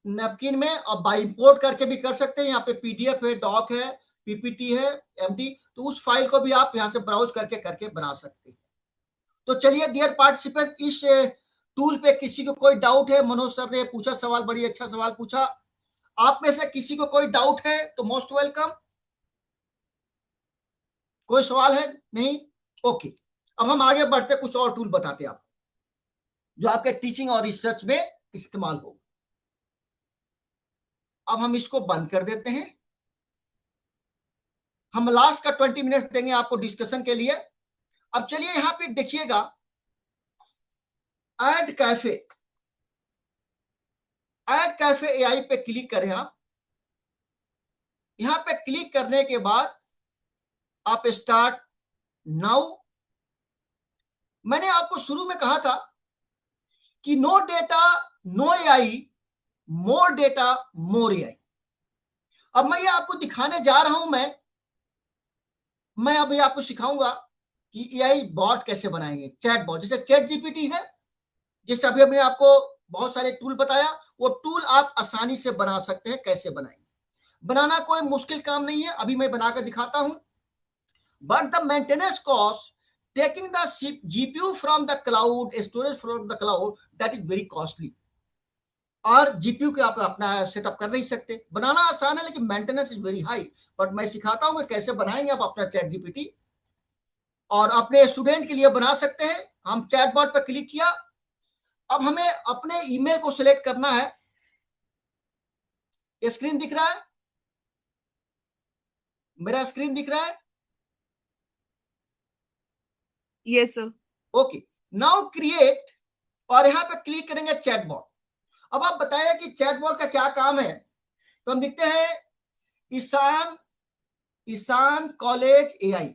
नैपकिन में अब बाय इंपोर्ट करके भी कर सकते हैं। यहाँ पे पीडीएफ है, डॉक है, पीपीटी है, एमडी, तो उस फाइल को भी आप यहाँ से ब्राउज करके बना सकते हैं। तो चलिए डियर पार्टिसिपेंट, इस टूल पे किसी को कोई डाउट है? मनोज सर ने पूछा सवाल, बड़ी अच्छा सवाल पूछा। आप में से किसी को कोई डाउट है तो मोस्ट वेलकम। कोई सवाल है? नहीं? ओके, अब हम आगे बढ़ते, कुछ और टूल बताते हैं आपको जो आपके टीचिंग और रिसर्च में इस्तेमाल हो। अब हम इसको बंद कर देते हैं। हम लास्ट का 20 मिनट देंगे आपको डिस्कशन के लिए। अब चलिए यहां पे देखिएगा, add cafe, add cafe AI पे क्लिक करें आप। यहां पे क्लिक करने के बाद आप स्टार्ट नाउ। मैंने आपको शुरू में कहा था कि no data no AI, more data more AI. अब मैं ये आपको दिखाने जा रहा हूं। मैं अभी आपको सिखाऊंगा कि एआई बॉट कैसे बनाएंगे, चैट बॉट। जैसे चैट जीपीटी है, जैसे अभी हमने आपको बहुत सारे टूल बताया, वो टूल आप आसानी से बना सकते हैं। कैसे बनाएंगे? बनाना कोई मुश्किल काम नहीं है, अभी मैं बनाकर दिखाता हूं। But the maintenance cost, taking the GPU from the cloud, storage from the cloud, that is very costly. और जीपीयू के आप अपना सेटअप कर नहीं सकते। बनाना आसान है लेकिन maintenance is very high. But मैं सिखाता हूं कि कैसे बनाएंगे आप अपना चैट जीपीटी, और अपने स्टूडेंट के लिए बना सकते हैं। हम चैटबॉट पर क्लिक किया। अब हमें अपने ईमेल को सिलेक्ट करना है। ये स्क्रीन दिख रहा है? मेरा स्क्रीन दिख रहा है? Yes, sir. Okay, now create, और यहां पे क्लिक करेंगे चैटबॉट। अब आप बताइए कि चैटबॉट का क्या काम है। तो हम लिखते हैं Ishan, Ishan college AI.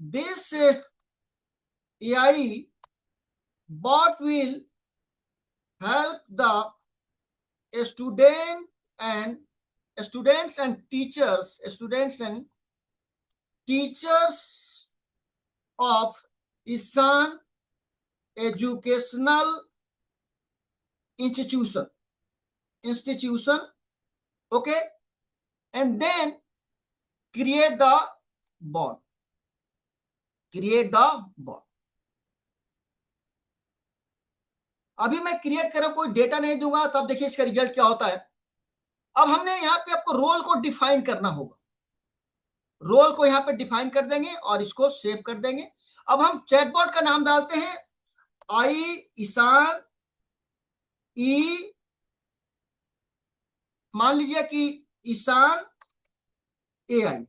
This AI bot will help the and students and teachers of Isan educational institution. Okay, and then create the bot. अभी मैं क्रिएट कर रहा हूं, कोई डेटा नहीं दूंगा, तो अब देखिए इसका रिजल्ट क्या होता है। अब हमने यहाँ पे आपको रोल को डिफाइन करना होगा। रोल को यहाँ पे डिफाइन कर देंगे और इसको सेव कर देंगे। अब हम चैटबॉट का नाम डालते हैं आई ईशान ई, मान लीजिए कि ईशान एआई,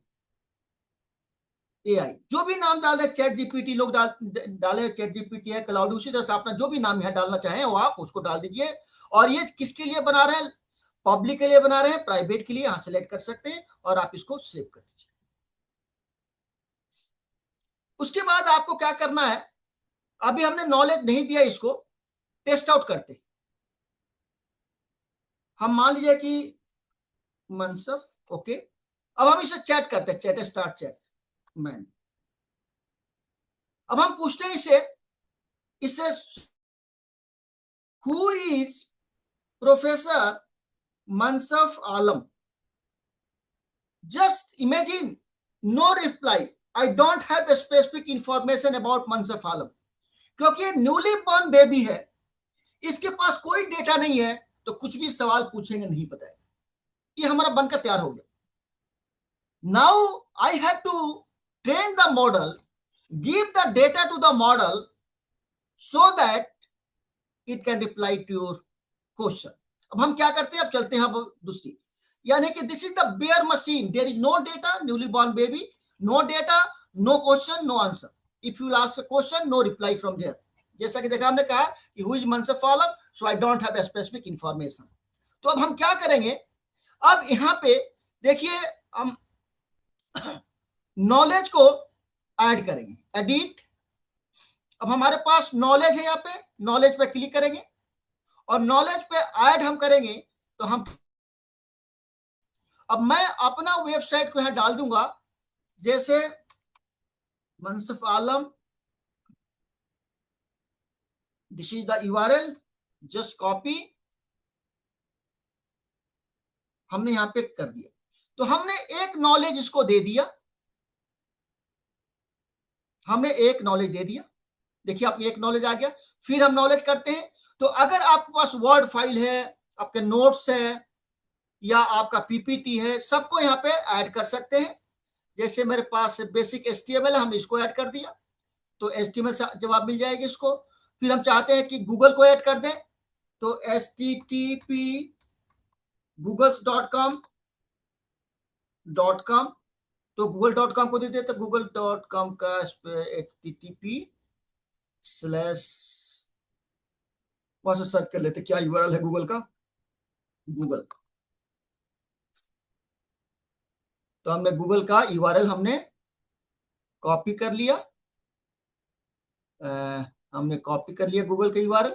जो भी नाम डाल दे, चैट जीपीटी लोग डाले, चैट जीपीटी है, क्लाउड, उसी तरह से अपना जो भी नाम यहाँ डालना चाहें वो आप उसको डाल दीजिए। और ये किसके लिए बना रहे हैं? पब्लिक के लिए बना रहे हैं, प्राइवेट के लिए यहां सेलेक्ट कर सकते हैं, और आप इसको सेव कर दीजिए। उसके बाद आपको क्या करना है, अभी हमने नॉलेज नहीं दिया, इसको टेस्ट आउट करते। हम मान लीजिए कि मनसफ, ओके। अब हम इसे चैट करते हैं, चैट स्टार्ट चैट मैन। अब हम पूछते हैं इसे who is professor Mansaf Alam. Just imagine no reply. I don't have a specific information about Mansaf Alam. क्योंकि ये न्यूली बॉर्न बेबी है, इसके पास कोई डेटा नहीं है, तो कुछ भी सवाल पूछेंगे नहीं बताएगा. ये हमारा बनकर तैयार हो गया. Now I have to train the model, give the data to the model so that it can reply to your question. अब हम क्या करते हैं, अब चलते हैं अब दूसरी, यानी कि this is the bare machine. There is no data, newly born baby, no data, no question, no answer. If you ask a question, no reply from there. जैसा कि देखा हमने कहा कि who is Mansaf Alam, so I don't have a specific information. तो अब हम क्या करेंगे, अब यहां पे देखिए हम नॉलेज को ऐड करेंगे, एडिट. अब हमारे पास नॉलेज है, यहाँ पे नॉलेज पे क्लिक करेंगे और नॉलेज पे ऐड हम करेंगे. तो हम अब मैं अपना वेबसाइट को यहां डाल दूंगा, जैसे Mansaf Alam, this is the URL, just copy, हमने यहां पे कर दिया. तो हमने एक नॉलेज इसको दे दिया, हमने एक नॉलेज दे दिया. देखिए आप एक नॉलेज आ गया. फिर हम नॉलेज करते हैं. तो अगर आपके पास वर्ड फाइल है, आपके नोट्स है, या आपका पीपीटी है, सबको यहाँ पे ऐड कर सकते हैं. जैसे मेरे पास बेसिक HTML है, हमने इसको ऐड कर दिया, तो HTML से जवाब मिल जाएगी इसको. फिर हम चाहते हैं कि गूगल को ऐड कर दें, तो http googles.com, तो google.com को दे देते, google.com का http/ वहां से सर्च कर लेते क्या URL है गूगल का, गूगल. तो हमने गूगल का URL हमने कॉपी कर लिया, हमने कॉपी कर लिया गूगल का URL.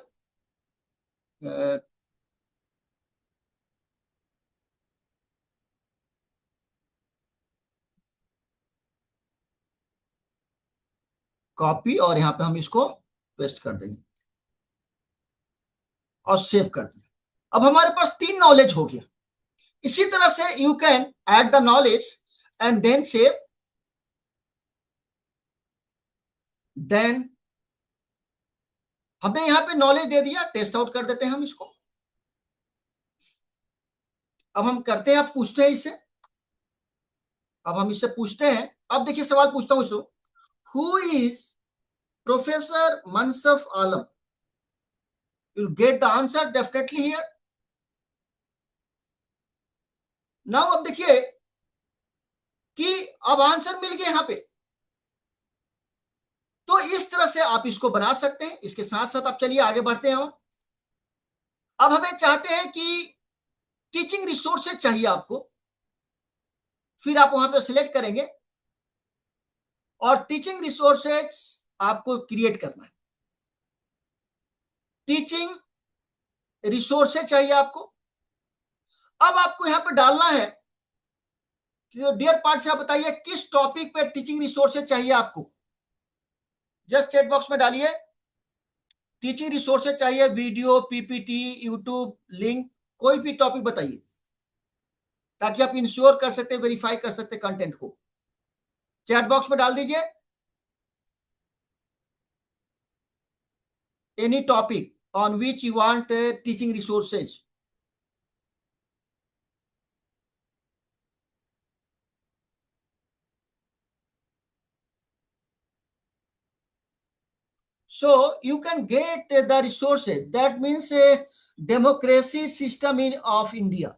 कॉपी, और यहां पे हम इसको पेस्ट कर देंगे और सेव कर दिया. अब हमारे पास 3 नॉलेज हो गया. इसी तरह से you can add the knowledge and then save. Then हमने यहां पे नॉलेज दे दिया, टेस्ट आउट कर देते हैं हम इसको. अब हम करते हैं, अब पूछते हैं इसे. अब हम इससे पूछते हैं, अब देखिए सवाल पूछता हूं इसको, who is professor Mansaf Alam? You'll get the answer definitely here. Now अब देखिए कि अब आंसर मिल गया यहां पे. तो इस तरह से आप इसको बना सकते हैं. इसके साथ साथ आप चलिए आगे बढ़ते हैं. अब हमें चाहते हैं कि टीचिंग रिसोर्सेज चाहिए आपको. फिर आप वहां पे सिलेक्ट करेंगे और टीचिंग रिसोर्सेज आपको क्रिएट करना है. टीचिंग रिसोर्सेज चाहिए आपको. अब आपको यहां पे डालना है कि डियर पार्ट से आप बताइए किस टॉपिक पे टीचिंग रिसोर्सेज चाहिए आपको. जस्ट चैट बॉक्स में डालिए टीचिंग रिसोर्सेज चाहिए, वीडियो, पीपीटी, यूट्यूब, लिंक, कोई भी टॉपिक बताइए, ताकि आप इंश्योर कर सकते, वेरीफाई कर सकते कंटेंट को. चैट बॉक्स में डाल दीजिए any topic on which you want teaching resources. So you can get the resources. That means a democracy system of India.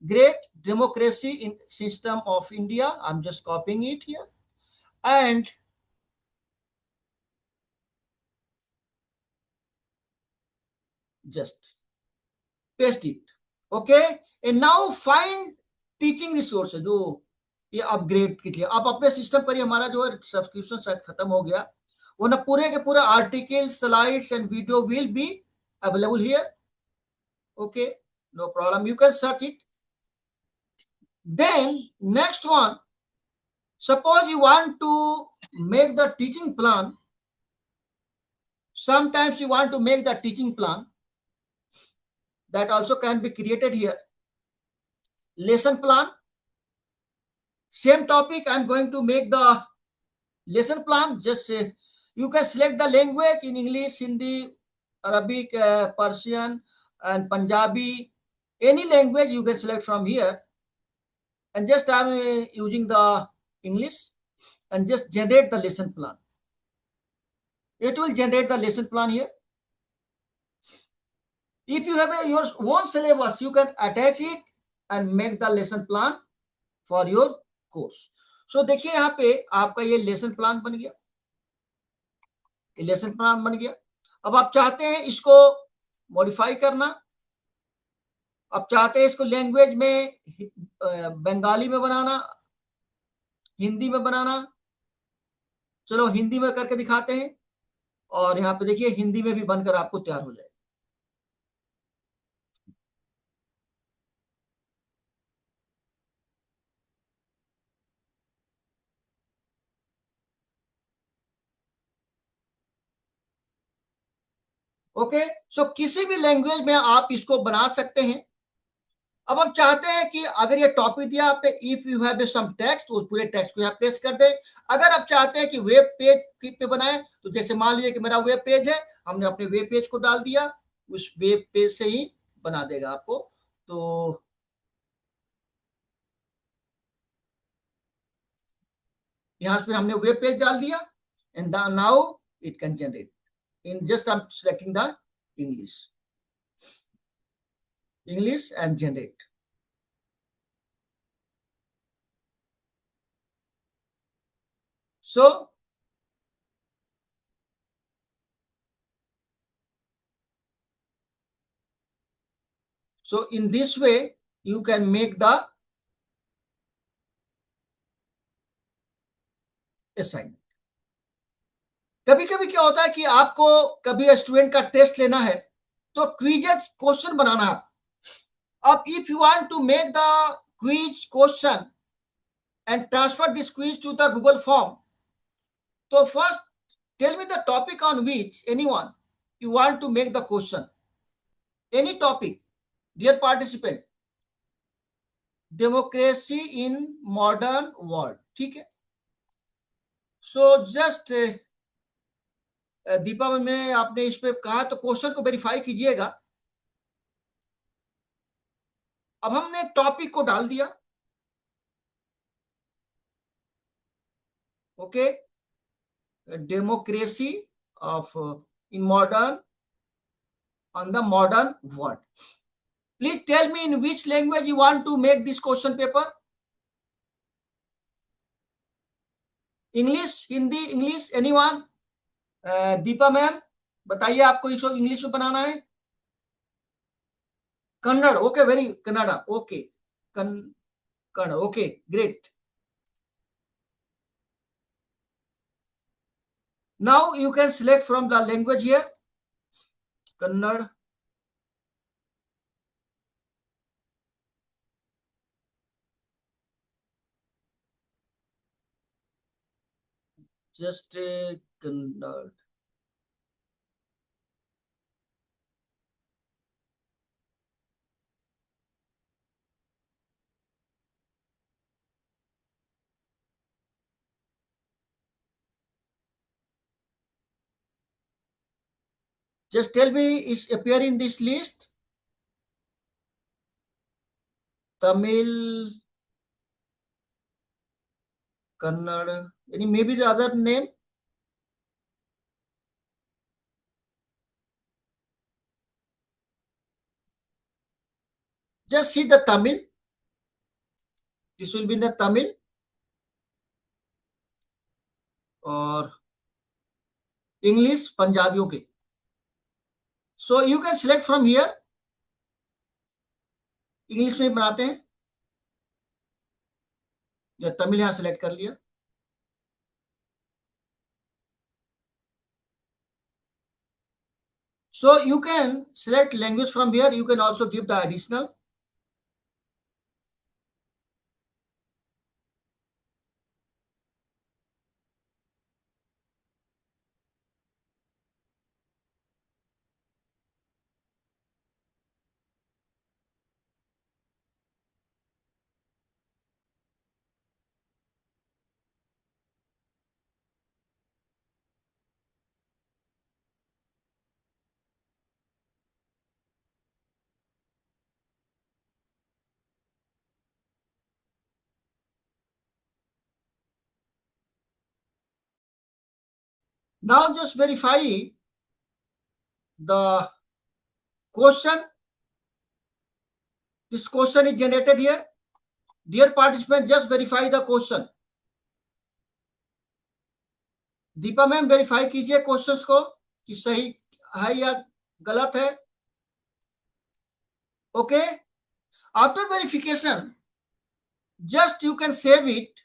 Great democracy in system of India. I'm just copying it here and just paste it. Okay. And now find teaching resources. जो ये upgrade के लिए आप अपने system पर ही, हमारा जो है सब्सक्रिप्शन शायद खत्म हो गया, वो ना पूरे के पूरे article, slides and video will be available here. Okay, no problem, you can search it. Then next one, suppose you want to make the teaching plan. Sometimes you want to make the teaching plan, that also can be created here. Lesson plan, Same topic, I'm going to make the lesson plan. Just you can select the language in English, Hindi, Arabic, Persian, and Punjabi. Any language you can select from here. And just I'm using the English and just generate the lesson plan. It will generate the lesson plan here. If you have your own syllabus, you can attach it and make the lesson plan for your course. So देखिए यहाँ पे आपका ये lesson plan बन गया, ये lesson plan बन गया. अब आप चाहते हैं इसको मॉडिफाई करना, आप चाहते हैं इसको लैंग्वेज में बंगाली में बनाना, हिंदी में बनाना. चलो हिंदी में करके दिखाते हैं और यहाँ पे देखिए हिंदी में भी बनकर आपको तैयार हो जाए. ओके, सो किसी भी लैंग्वेज में आप इसको बना सकते हैं. अब हम चाहते हैं कि अगर ये टॉपिक दिया आपने, if you have some text, उस पूरे टेक्स्ट को यहाँ पेस्ट कर दें. अगर आप चाहते हैं कि वेब पेज पे बनाए, तो जैसे मान लीजिए कि मेरा वेब पेज है, हमने अपने वेब पेज को डाल दिया, उस वेब पेज से ही बना देगा आपको. तो यहाँ पे हमने वेब पेज डाल दिया and now it can generate in just I am selecting the English and generate. So in this way you can make the assignment. कभी कभी क्या होता है कि आपको कभी स्टूडेंट का टेस्ट लेना है तो क्विजेज क्वेश्चन बनाना है. अब if you want to make the quiz question and transfer this quiz to the Google form, so first tell me the topic on which anyone you want to make the question. Any topic, dear participant. Democracy in modern world. ठीक है. So just Deepa में आपने इस पे कहा तो question को verify कीजिएगा. अब हमने टॉपिक को डाल दिया. Okay, democracy of in modern on the modern world. Please tell me in which language you want to make this question paper. English, Hindi, English, anyone? Deepa ma'am बताइए आपको इसको इंग्लिश में बनाना है. Kannada, okay, very Kannada, okay, Kannada, okay, great. Now you can select from the language here. Kannada. Just Kannada. Just tell me is appear in this list. Tamil, Kannada, any maybe the other name. Just see the Tamil. This will be the Tamil or English पंजाबियों के. So you can select from here. English में बनाते हैं या तमिल यहां select कर लिया. So you can select language from here. You can also give the additional. Now just verify the question. This question is generated here. Dear participant, just verify the question. Deepa ma'am verify कीजिए questions को कि सही है या गलत है. Okay. After verification, just you can save it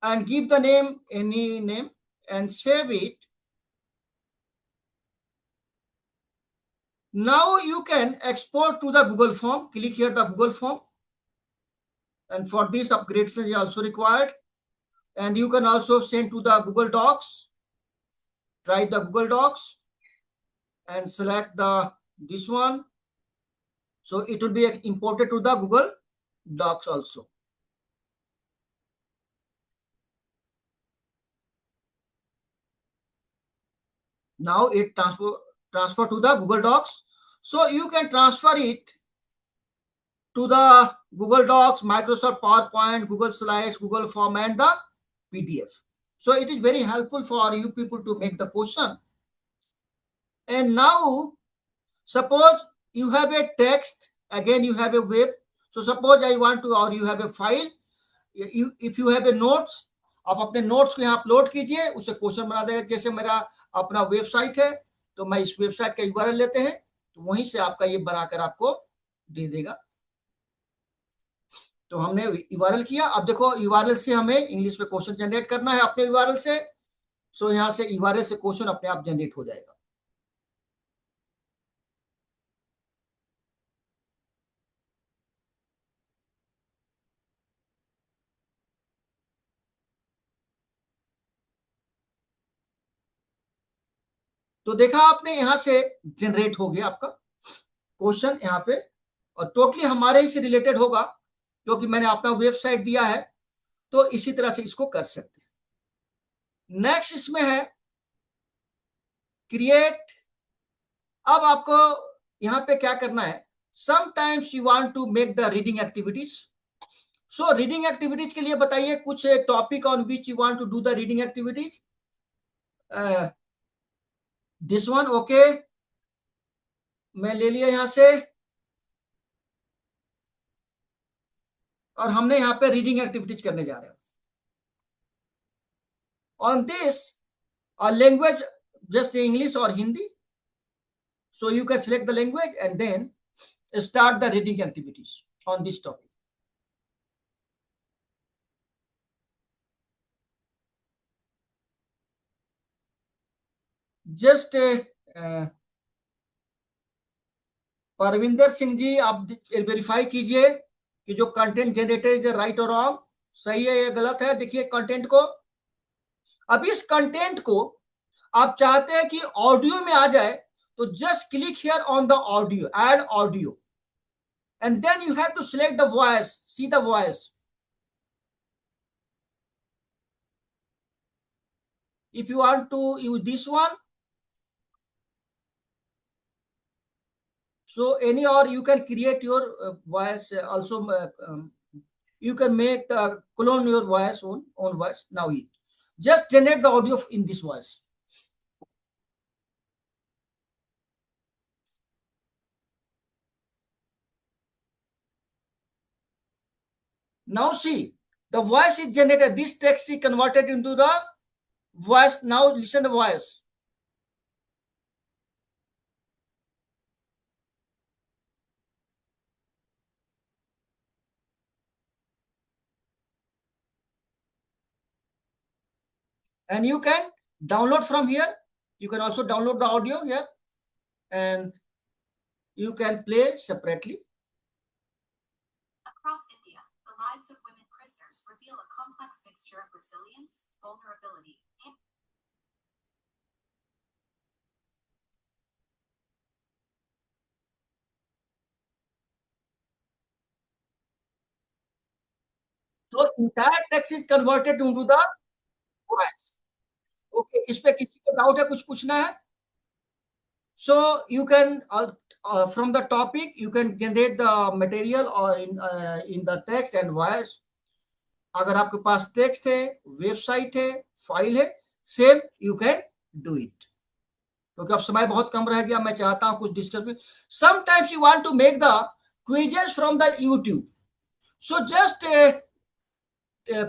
and give the name, any name, and save it. Now you can export to the Google form. Click here the Google form, and for this upgradation is also required. And you can also send to the Google Docs. Try the Google Docs and select this one. So it will be imported to the Google Docs also. Now it transfer to the Google Docs. So you can transfer it to the Google Docs, Microsoft PowerPoint, Google Slides, Google Form, and the PDF. So it is very helpful for you people to make the question. And now suppose you have a text, again you have a web. So suppose I want to, or you have a file, if you have a notes, आप अपने notes को यहाँ upload कीजिए, उसे question बना देगा. जैसे मेरा अपना वेबसाइट है, तो मैं इस वेबसाइट का यूआरएल लेते हैं, तो वहीं से आपका ये बनाकर आपको दे देगा. तो हमने यूआरएल किया. अब देखो यूआरएल से हमें इंग्लिश में क्वेश्चन जनरेट करना है अपने यूआरएल से. सो यहाँ से यूआरएल से क्वेश्चन अपने आप जनरेट हो जाएगा. तो देखा आपने, यहां से जनरेट हो गया आपका क्वेश्चन यहाँ पे, और टोटली हमारे ही से रिलेटेड होगा क्योंकि मैंने अपना वेबसाइट दिया है. तो इसी तरह से इसको कर सकते हैं. नेक्स्ट इसमें है क्रिएट. अब आपको यहाँ पे क्या करना है, sometimes you want to make the reading activities. So reading activities के लिए बताइए कुछ topic on which you want to do the reading activities. This one. Okay, मैं ले लिया यहां से, और हमने यहाँ पे रीडिंग एक्टिविटीज करने जा रहे हैं. On this language, just English और Hindi. So you can select the language and then start the reading activities on this topic. Just Parvinder Singh ji, आप वेरीफाई कीजिए कि जो कंटेंट जनरेटेड है राइट और रॉन्ग, सही है या गलत है. देखिए कंटेंट को. अब इस कंटेंट को आप चाहते हैं कि ऑडियो में आ जाए, तो just click here on the audio, add audio, and then you have to select the voice. See the voice. If you want to use this one, so any, or you can create your voice also. You can make the clone your voice, own voice. Now it just generate the audio in this voice. Now see, the voice is generated. This text is converted into the voice. Now listen the voice. And you can download from here. You can also download the audio here, and you can play separately. Across India, the lives of women prisoners reveal a complex mixture of resilience, vulnerability, and So entire text is converted into the voice. Okay, इस पे किसी को doubt है, कुछ पूछना है? So you can from the topic you can generate the material or in the text and voice. अगर आपके पास टेक्स्ट है, वेबसाइट है, फाइल है, same you can do it. क्योंकि अब समय बहुत कम रह गया, मैं चाहता हूं कुछ disturb. Sometimes you want to make the quizzes from the YouTube, so just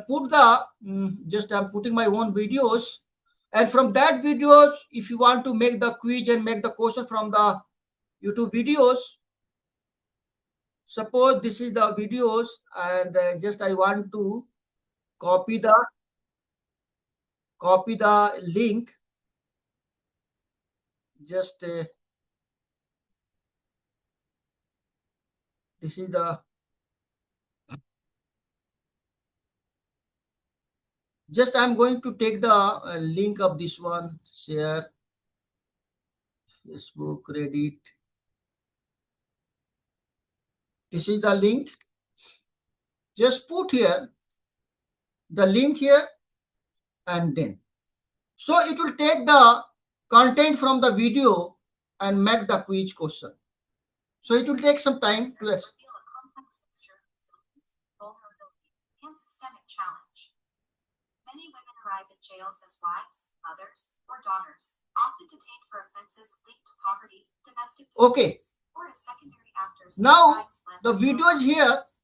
put the just I'm putting my own videos, and from that videos if you want to make the quiz and make the question from the YouTube videos, suppose this is the videos, and just I want to copy the link, just this is the, just I'm going to take the link of this one, share Facebook, Reddit. This is the link. Just put here the link here, and then so it will take the content from the video and make the quiz question. So it will take some time to Reveal a complex mixture of resilience, vulnerability, and systemic challenge. Many women arrive at jails as wives, mothers, or daughters, often detained for offenses linked to poverty, domestic Okay. disputes, or as secondary actors. in Now, crimes led the by video is male here, partners.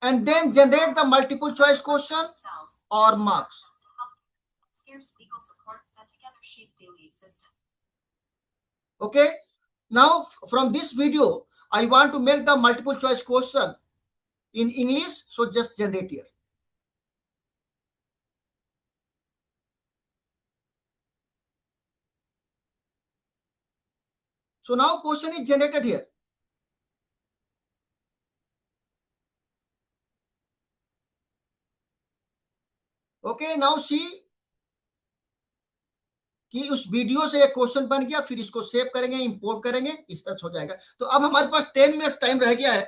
and then generate the multiple choice question Themselves, or marks. access to healthcare, and scarce legal support that together shape daily existence. Okay. Now from this video, I want to make the multiple choice question in English. So just generate here. So now question is generated here. Okay, now see कि उस video से एक question बन गया, फिर इसको save करेंगे, import करेंगे, इस तरह से हो जाएगा। तो अब हमारे पास 10 मिनट टाइम रह गया है,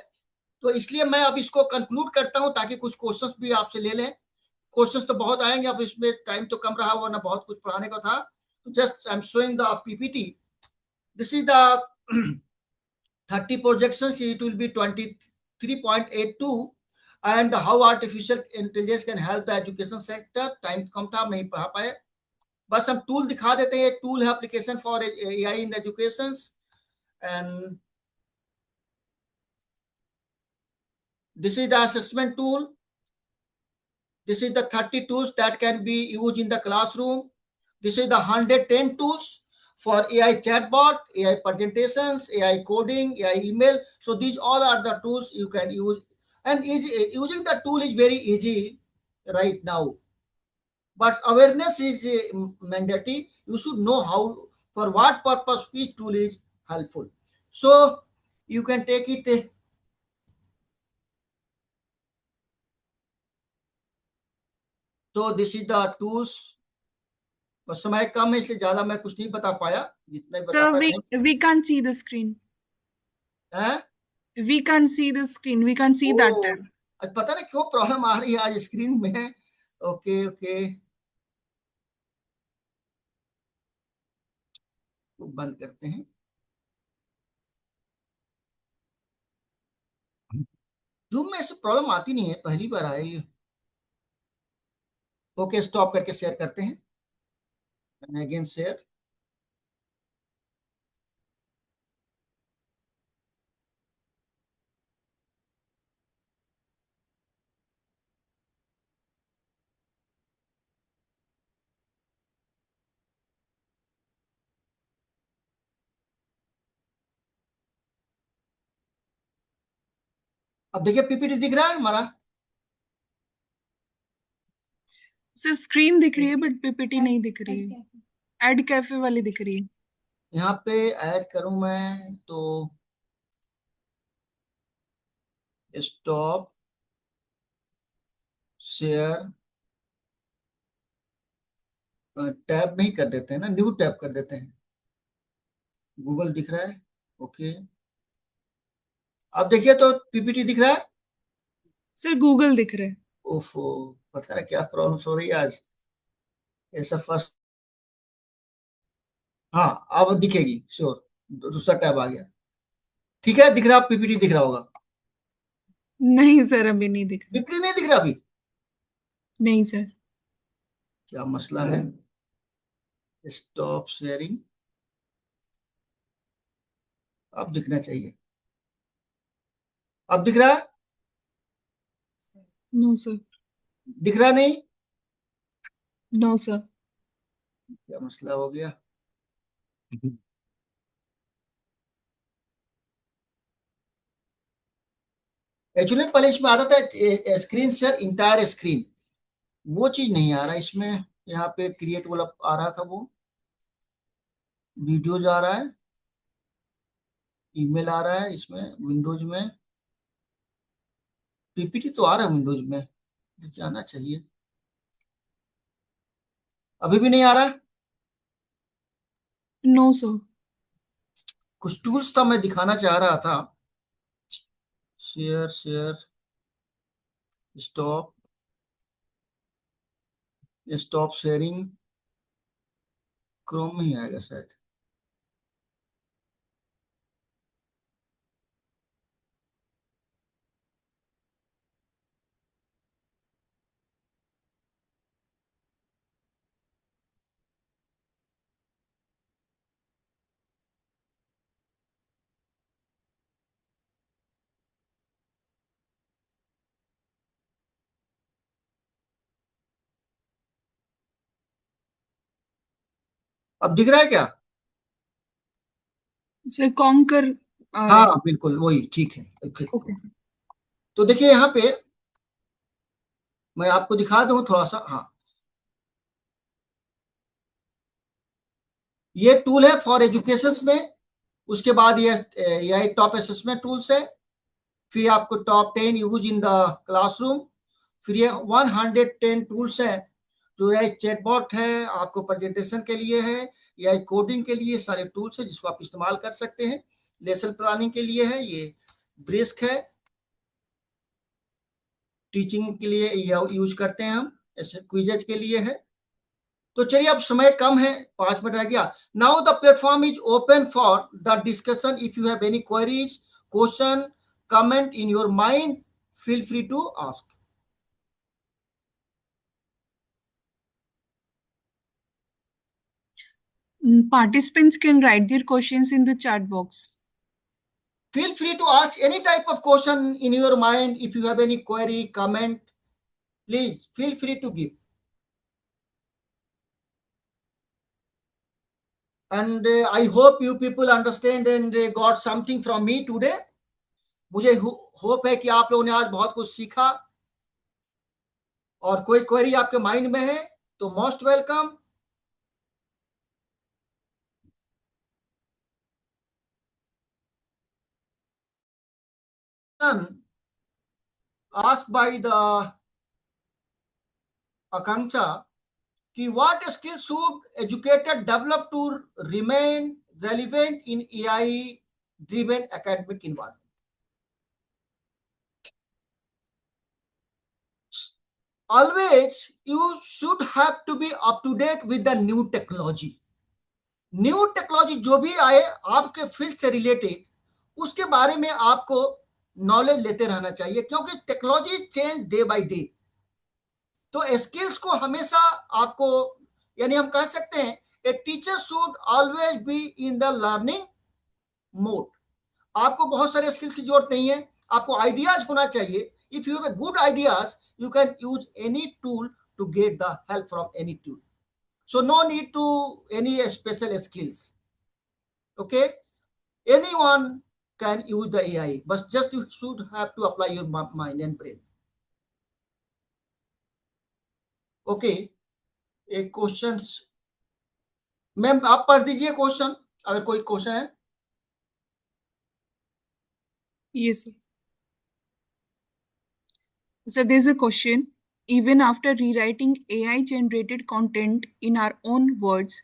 तो इसलिए मैं अब इसको कंक्लूड करता हूं ताकि कुछ क्वेश्चंस भी आपसे ले लें। क्वेश्चंस तो बहुत आएंगे, अब इसमें टाइम तो कम रहा, वरना बहुत कुछ पढ़ाने का था। Just I am showing the PPT. This is the 30 projections. It will be 23.82, and how artificial intelligence can help the education sector. Time कम था, नहीं पढ़ा पाए। बस हम टूल दिखा देते हैं। टूल है application for AI in education, and this is the assessment tool. This is the 30 tools that can be used in the classroom. This is the 110 tools for AI chatbot, AI presentations, AI coding, AI email. So these all are the tools you can use, and using the tool is very easy right now. But awareness is mandatory. You should know how, for what purpose which tool is helpful. So you can take it. So this is the tools. बस समय कम है, इसलिए ज्यादा मैं कुछ नहीं बता पाया, जितना ही बता Sir, पाया। we can't see the screen. हैं? We can't see the screen. We can't see that tab. आज पता नहीं क्यों प्रॉब्लम आ रही है आज स्क्रीन में। ओके ओके, बंद करते हैं। जूम में ऐसी प्रॉब्लम आती नहीं है, पहली बार आया ये। ओके, स्टॉप करके शेयर करते हैं। Again share. अब देखिए पीपीटी दिख रहा है हमारा। सर स्क्रीन दिख रही है बट पीपीटी नहीं दिख रही है। एड कैफे वाली दिख रही है। यहाँ पे ऐड करूं मैं तो स्टॉप शेयर, टैब नहीं कर देते हैं ना, न्यू टैब कर देते हैं। गूगल दिख रहा है। ओके, अब देखिए तो पीपीटी दिख रहा है। सर गूगल दिख रहा है। ओफो, पता नहीं क्या प्रॉब्लम हो रही है आज, ऐसा फर्स्ट। हाँ, अब दिखेगी श्योर, दूसरा टैब आ गया। ठीक है, दिख रहा, पीपीटी दिख रहा होगा। नहीं सर, अभी नहीं दिख रहा। पीपीटी नहीं दिख रहा अभी? नहीं सर। क्या मसला है? स्टॉप शेयरिंग, अब दिखना चाहिए। अब दिख रहा है? No, sir. दिख रहा नहीं? No, sir. क्या मसला हो गया? एक्चुअली पहले इसमें आता था स्क्रीन शेयर इंटायर स्क्रीन, वो चीज नहीं आ रहा इसमें। यहाँ पे क्रिएट वाला आ रहा था, वो वीडियोज आ रहा है, ईमेल आ रहा है, इसमें विंडोज में पीपीटी तो आ रहा है विंडोज में, देखिए आना चाहिए। अभी भी नहीं आ रहा? No, sir. कुछ टूल्स था मैं दिखाना चाह रहा था। Share share stop stop sharing, Chrome में ही आएगा शायद। अब दिख रहा है क्या? Sir, Conquer. हाँ बिल्कुल वही, ठीक है। Okay, Okay, sir. तो देखिए यहाँ पे मैं आपको दिखा दूं थोड़ा सा। हाँ, ये टूल है फॉर एजुकेशन में। उसके बाद ये टॉप असेसमेंट टूल्स है। फिर आपको top 10 use in the classroom. फिर ये 110 टूल्स है, जो ये चैटबॉट है, आपको प्रेजेंटेशन के लिए है या कोडिंग के लिए सारे टूल्स है जिसको आप इस्तेमाल कर सकते हैं। लेसन प्लानिंग के लिए है, ये ब्रिस्क है, टीचिंग के लिए यूज करते हैं हम, ऐसे क्विजेज के लिए है। तो चलिए, अब समय कम है, 5 मिनट रह गया। Now the platform is open for the discussion. If you have any queries, question, comment in your mind, feel free to ask. Participants can write their questions in the chat box. Feel free to ask any type of question in your mind. If you have any query, comment, please feel free to give. And I hope you people understand and got something from me today. मुझे hope है कि आप लोगों ने आज बहुत कुछ सीखा। और कोई क्वेरी आपके माइंड में है तो most welcome. asked by the Akanksha कि what skills should educator develop to remain relevant in AI driven academic environment. Always you should have to be up to date with the new technology. New technology जो भी आए आपके field से related, उसके बारे में आपको नॉलेज लेते रहना चाहिए, क्योंकि technology change day by day. तो स्किल्स को हमेशा आपको, यानी हम कह सकते हैं a teacher should always be in the learning mode. आपको बहुत सारे स्किल्स की जरूरत नहीं है, आपको आइडियाज होना चाहिए। If you have good ideas, you can use any tool to get the help from any tool. So no need to any special skills. Okay, anyone can use the AI, but just you should have to apply your mind and brain. Okay, एक question ma'am आप पढ़ दीजिए question, अगर कोई question है। Yes, sir. So there's a question. Even after rewriting AI-generated content in our own words,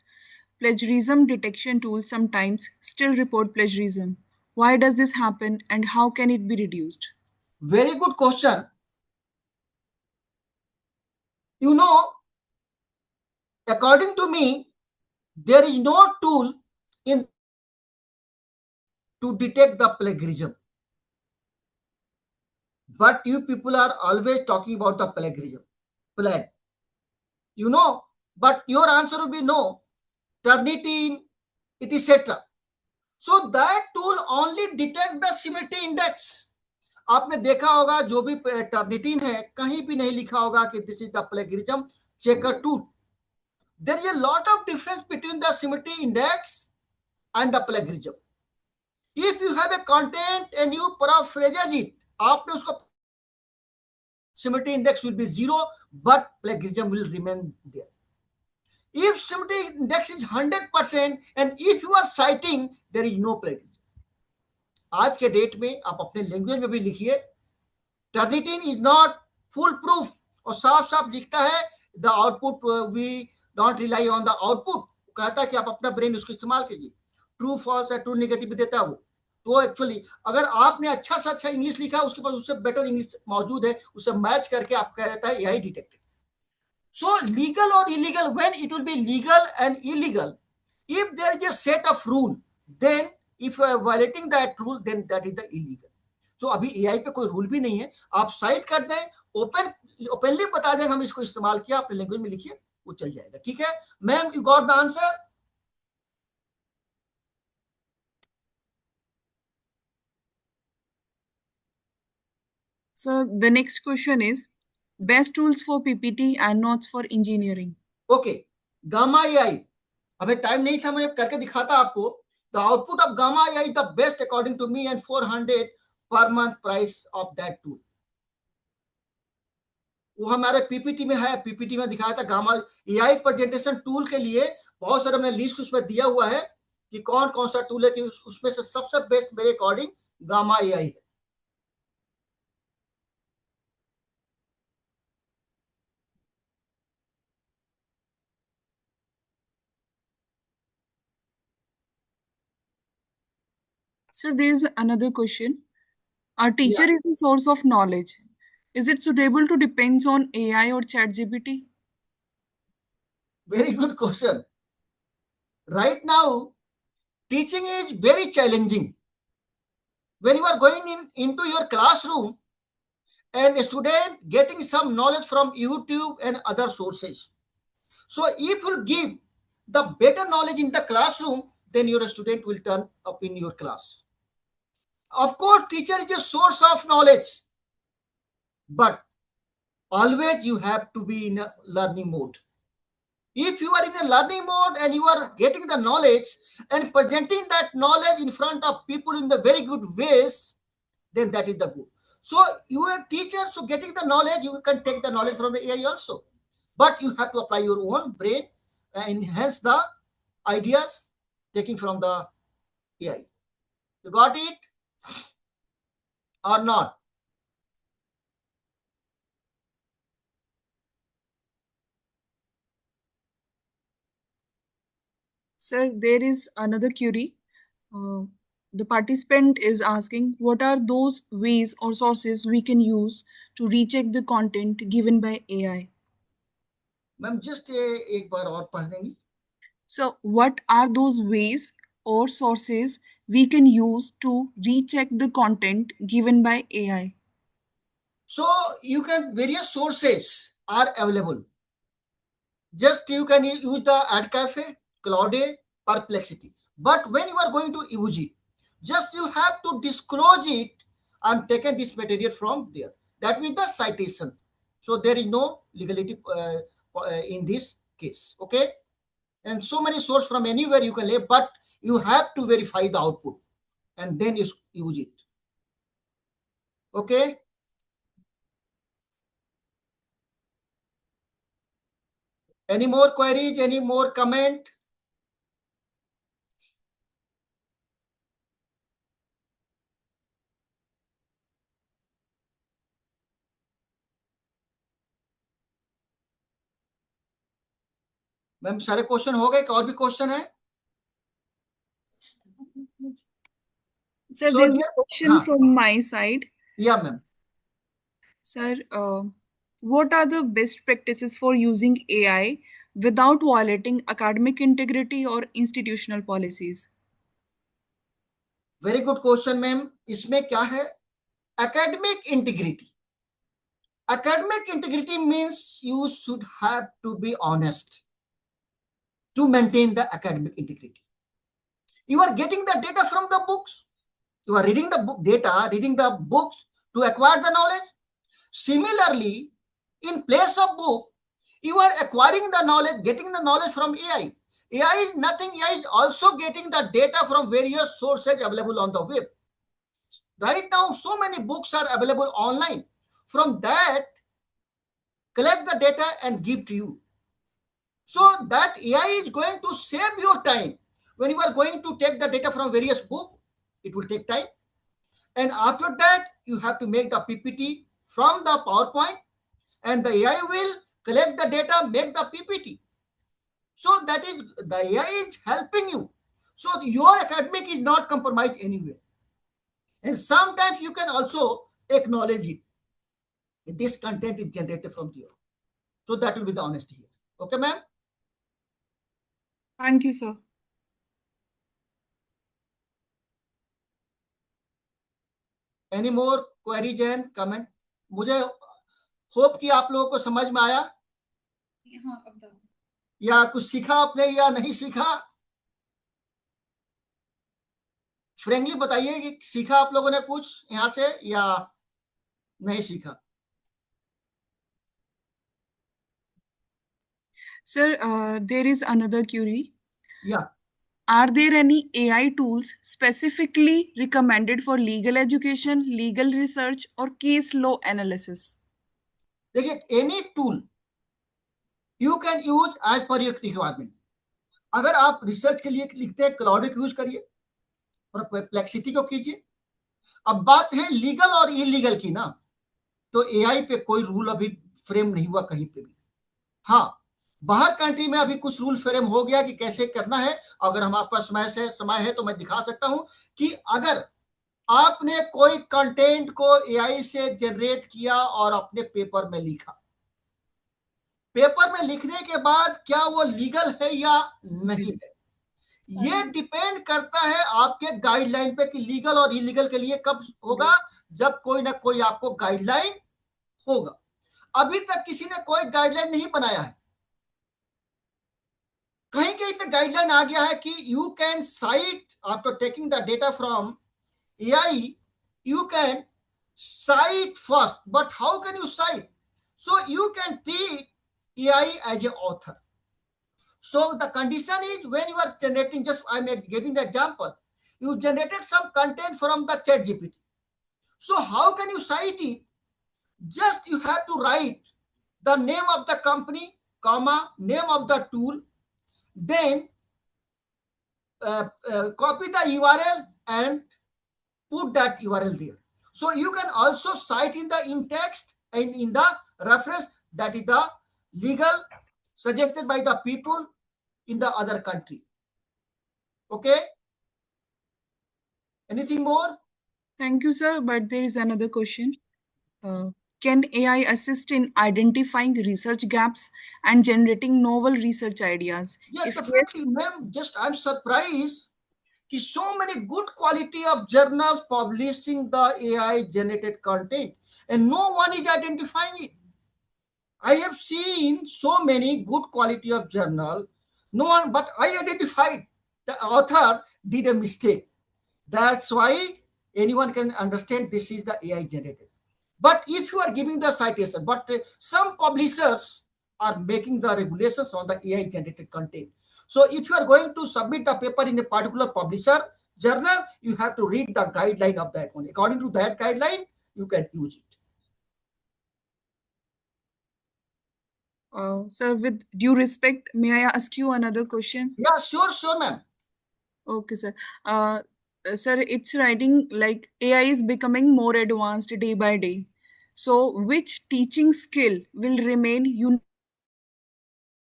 plagiarism detection tools sometimes still report plagiarism. Why does this happen and how can it be reduced? Very good question. You know, according to me, there is no tool in to detect the plagiarism. But you people are always talking about the plagiarism. But your answer would be no. Turnitin, etc. So that tool only detect the similarity index. आपने देखा होगा जो भी Turnitin है कहीं भी नहीं लिखा होगा कि this is the plagiarism checker tool. There is a lot of difference between the similarity index and the plagiarism. If you have a content and you paraphrases it, आपने उसको similarity index will be 0, but plagiarism will remain there. If similarity index is 100% and if you are citing, there is no plagiarism. आज के date में आप अपने language में भी लिखिए, Turnitin is not foolproof, और साफ साफ लिखता है the output we don't rely on the output. कहता है कि आप अपना ब्रेन उसको इस्तेमाल कीजिए. ट्रू फॉल्स या ट्रू नेगेटिव भी देता है वो. तो एक्चुअली अगर आपने अच्छा से अच्छा इंग्लिश लिखा उसके पास उससे बेटर इंग्लिश मौजूद है, उसे मैच करके आप कह देता है एआई डिटेक्टेड. सो लीगल और illegal, when it will be legal and illegal, if there is a set of rule, then if you are violating that rule, then that is the illegal. तो अभी AI पे कोई rule भी नहीं है, आप site कर दें, ओपनली बता दें हम इसको इस्तेमाल किया, अपने लैंग्वेज में लिखिए, वो चल जाएगा. ठीक है ma'am, you got the answer? So the next question is best tools for PPT and notes for engineering. Okay, Gamma AI, हमें टाइम नहीं था, मैंने करके दिखाता आपको. The output of Gamma AI the best according to me, and 400 per month price of that tool. वो हमारे PPT में है, पीपीटी में दिखाया था गामा एआई प्रेजेंटेशन टूल के लिए. बहुत सारे हमने लिस्ट उसमें दिया हुआ है कि कौन कौन सा टूल है, कि उसमें से सबसे बेस्ट मेरे अकॉर्डिंग गामा एआई है. Sir, there is another question. Our teacher Yeah. is a source of knowledge. Is it suitable to depend on AI or ChatGPT? Very good question. Right now, teaching is very challenging. When you are going into your classroom and a student getting some knowledge from YouTube and other sources. So if you give the better knowledge in the classroom, then your student will turn up in your class. Of course, teacher is a source of knowledge, but always you have to be in a learning mode. If you are in a learning mode and you are getting the knowledge and presenting that knowledge in front of people in the very good ways, then that is the good. So you are teacher, so getting the knowledge, you can take the knowledge from the AI also. But you have to apply your own brain and enhance the ideas taking from the AI. You got it or not? Sir, there is another query. The participant is asking, what are those ways or sources we can use to recheck the content given by AI? Ma'am just एक बार और पढ़ देंगी. So, what are those ways or sources we can use to recheck the content given by AI? So you can, various sources are available. Just you can use the Ad Cafe, Claude, Perplexity. But when you are going to use it, just you have to disclose it. I'm taking this material from there. That means the citation. So there is no legality in this case. Okay. And so many sources from anywhere you can lay, but you have to verify the output and then you use it. Okay. Any more queries? Any more comment? Ma'am सारे question हो गए कि और भी question है? Sir, So, there's dear- a question हाँ. from my side. Yeah, ma'am. Sir, what are the best practices for using AI without violating academic integrity or institutional policies? Very good question ma'am. इसमें क्या है? Academic integrity. Academic integrity means you should have to be honest. to maintain the academic integrity. You are getting the data from the books. You are reading the book data, reading the books to acquire the knowledge. Similarly, in place of book, you are acquiring the knowledge, getting the knowledge from AI. AI is nothing. AI is also getting the data from various sources available on the web. Right now, so many books are available online. From that, collect the data and give to you. So that AI is going to save your time. When you are going to take the data from various books, it will take time. And after that, you have to make the PPT from the PowerPoint, and the AI will collect the data, make the PPT. So that is, the AI is helping you. So your academic is not compromised anywhere. And sometimes you can also acknowledge it. This content is generated from here. So that will be the honesty here. Okay, ma'am? Thank you, sir. Any more queries and comment? मुझे hope कि आप लोगों को समझ में आया, या कुछ सीखा आपने या नहीं सीखा? फ्रेंकली बताइए कि सीखा आप लोगों ने कुछ यहाँ से या नहीं सीखा? Sir, there is another query. Yeah. Are there any AI tools specifically recommended for legal education, legal research, or case law analysis? देखिए, any tool you can use as per your requirement. अगर आप research के लिए लिखते हैं, cloud use करिए, perplexity को कीजिए. अब बात है लीगल और इलीगल की ना, तो एआई पे कोई रूल अभी फ्रेम नहीं हुआ कहीं पे भी. हाँ, बाहर कंट्री में अभी कुछ रूल फ्रेम हो गया कि कैसे करना है. अगर हम आपका समय है तो मैं दिखा सकता हूं कि अगर आपने कोई कंटेंट को एआई से जनरेट किया और अपने पेपर में लिखा, पेपर में लिखने के बाद क्या वो लीगल है या नहीं है, ये डिपेंड करता है आपके गाइडलाइन पे कि लीगल और इलीगल के लिए कब होगा, जब कोई ना कोई आपको गाइडलाइन होगा. अभी तक किसी ने कोई गाइडलाइन नहीं बनाया है. कहीं कहीं पे गाइडलाइन आ गया है कि you can site after taking the data from AI, you can cite first, but how can you cite? So you can treat AI as an author. So the condition is, when you are generating, just I'm giving the example, you generated some content from the ChatGPT. So how can you cite it? Just you have to write the name of the company, comma, name of the tool, then copy the URL and put that URL there. So you can also cite in the in-text and in the reference, that is the legal suggested by the people in the other country. Okay? Anything more? Thank you, sir. But there is another question. Can AI assist in identifying research gaps and generating novel research ideas? Yeah, If definitely, yes, ma'am. Just I'm surprised कि so many good quality of journals publishing the AI generated content and no one is identifying it. I have seen so many good quality of journal, no one, but I identified the author did a mistake. That's why anyone can understand this is the AI generated. But if you are giving the citation, but some publishers are making the regulations on the AI generated content. So if you are going to submit the paper in a particular publisher journal, you have to read the guideline of that one. According to that guideline, you can use it. sir, with due respect, may I ask you another question? Yeah, sure, ma'am. Okay, sir. Sir, it's writing like AI is becoming more advanced day by day. So, which teaching skill will remain unique,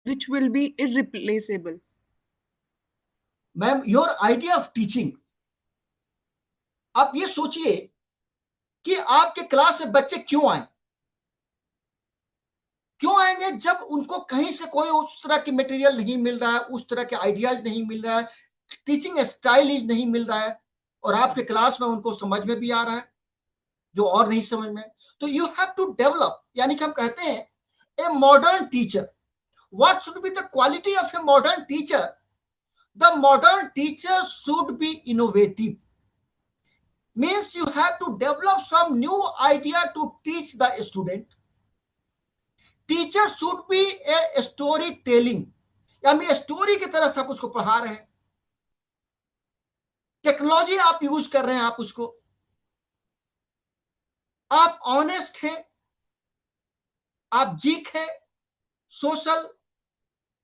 which will be irreplaceable? Ma'am, your idea of teaching, आप ये सोचिए कि आपके class में बच्चे क्यों आए. क्यों आएंगे? जब उनको कहीं से कोई उस तरह की मटेरियल नहीं मिल रहा है, उस तरह के आइडियाज नहीं मिल रहा है, टीचिंग स्टाइल नहीं मिल रहा है, और आपके क्लास में उनको समझ में भी आ रहा है जो और नहीं समझ में. तो यू हैव टू डेवलप, यानी कि हम कहते हैं a modern teacher what should be the quality of a modern teacher? The modern teacher should be innovative. Means you have to develop some new idea to teach the student. Teacher should be a story telling, यानी story की तरह सब उसको पढ़ा रहे हैं. Technology आप use कर रहे हैं, आप उसको, आप ऑनेस्ट हैं, आप जीक है, सोशल,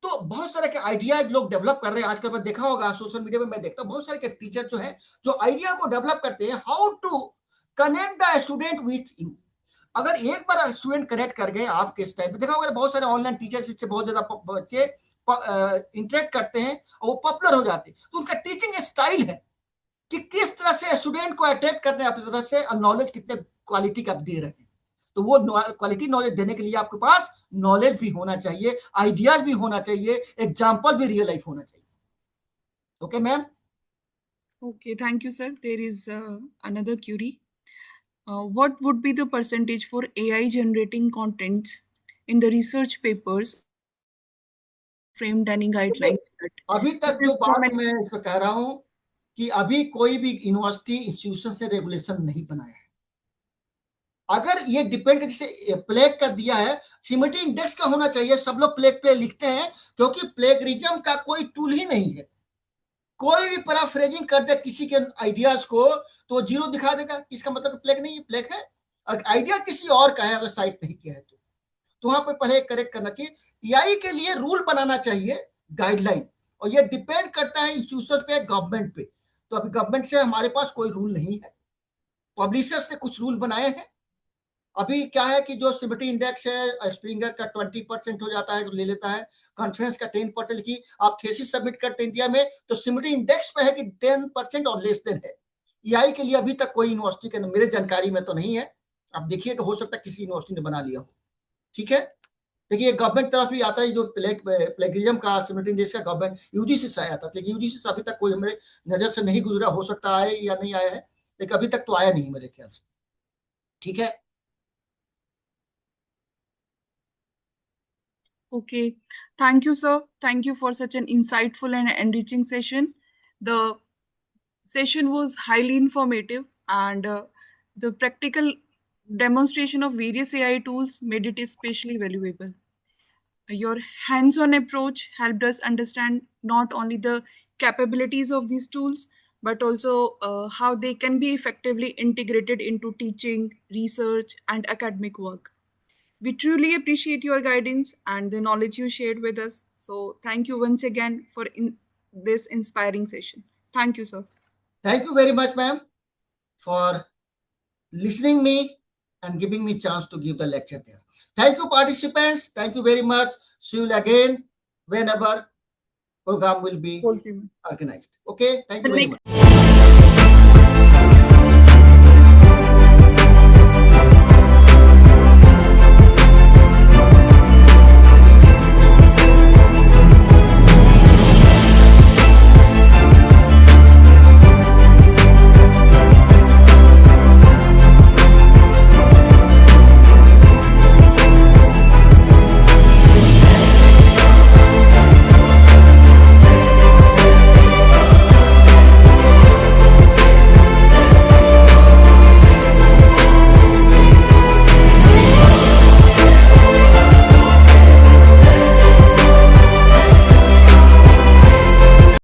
तो बहुत सारे के आइडियाज लोग डेवलप कर रहे हैं आजकल. मैं देखा होगा सोशल मीडिया में, मैं देखता हूं बहुत सारे के टीचर जो है जो आइडिया को डेवलप करते हैं, how to connect the student with you. अगर एक बार स्टूडेंट कनेक्ट कर गए आपके स्टाइल में, देखा होगा बहुत सारे ऑनलाइन टीचर्स इससे बहुत ज्यादा बच्चे इंटरेक्ट करते हैं और वो पॉपुलर हो जाते हैं. तो उनका टीचिंग स्टाइल है कि किस तरह से स्टूडेंट को अट्रैक्ट करते हैं अपनी तरह से, और नॉलेज कितने क्वालिटी का दे रहे हैं. तो वो क्वालिटी नॉलेज देने के लिए आपके पास नॉलेज भी होना चाहिए, आइडियाज भी होना चाहिए, एग्जाम्पल भी रियल लाइफ होना चाहिए. Okay ma'am. Okay, thank you, sir. There is another query. What would be the percentage for AI generating contents in the research papers framed any guidelines? अभी तक This जो is बात from an- मैं इस पर कह रहा हूं कि अभी कोई भी यूनिवर्सिटी इंस्टीट्यूशन से रेगुलेशन नहीं बनाया है. अगर ये डिपेंड, जैसे प्लेग का दिया है, सिमिटी इंडेक्स का होना चाहिए. सब लोग प्लेग लिखते हैं क्योंकि प्लेगरिज्म का कोई टूल ही नहीं है. कोई भी पैराफ्रेजिंग कर दे किसी के आइडियाज को तो जीरो दिखा देगा, इसका मतलब प्लेग नहीं है, प्लेग है. अगर आइडिया किसी और का है, अगर साइट नहीं किया है तो वहां पर पहले करेक्ट करना चाहिए. एआई के लिए रूल बनाना चाहिए, गाइडलाइन, और ये डिपेंड करता है इंस्टीट्यूशन पे, गवर्नमेंट पे. तो अभी गवर्नमेंट से हमारे पास कोई रूल नहीं है. पब्लिशर्स ने कुछ रूल बनाए हैं. अभी क्या है कि जो सिमिटी इंडेक्स है, स्प्रिंगर का 20% हो जाता है, ले लेता है. कॉन्फ्रेंस का 10%, की आप थीसिस सबमिट करते हैं इंडिया में तो सिमिटी इंडेक्स पे है कि 10% और लेस देन है. एआई के लिए अभी तक कोई यूनिवर्सिटी के मेरे जानकारी में तो नहीं है. आप देखिए कि हो सकता है किसी यूनिवर्सिटी ने बना लिया हो. ठीक है. देखिए गवर्नमेंट तरफ ही आता है जो प्लेगरिज्म का सिमिटी इंडेक्स का, गवर्नमेंट यूजीसी से आया था, लेकिन यूजीसी से अभी तक कोई हमारे नजर से नहीं गुजरा. हो सकता है या नहीं आया है, लेकिन अभी तक तो आया नहीं मेरे ख्याल से. ठीक है. Okay, thank you, sir. Thank you for such an insightful and enriching session. The session was highly informative, and the practical demonstration of various AI tools made it especially valuable. Your hands on approach helped us understand not only the capabilities of these tools, but also how they can be effectively integrated into teaching, research, and academic work. We truly appreciate your guidance and the knowledge you shared with us. So, thank you once again for this inspiring session. Thank you, sir. Thank you very much, ma'am, for listening me and giving me chance to give the lecture there. Thank you, participants. Thank you very much. See you again whenever program will be Thank you. organized. Okay. Thank you very much.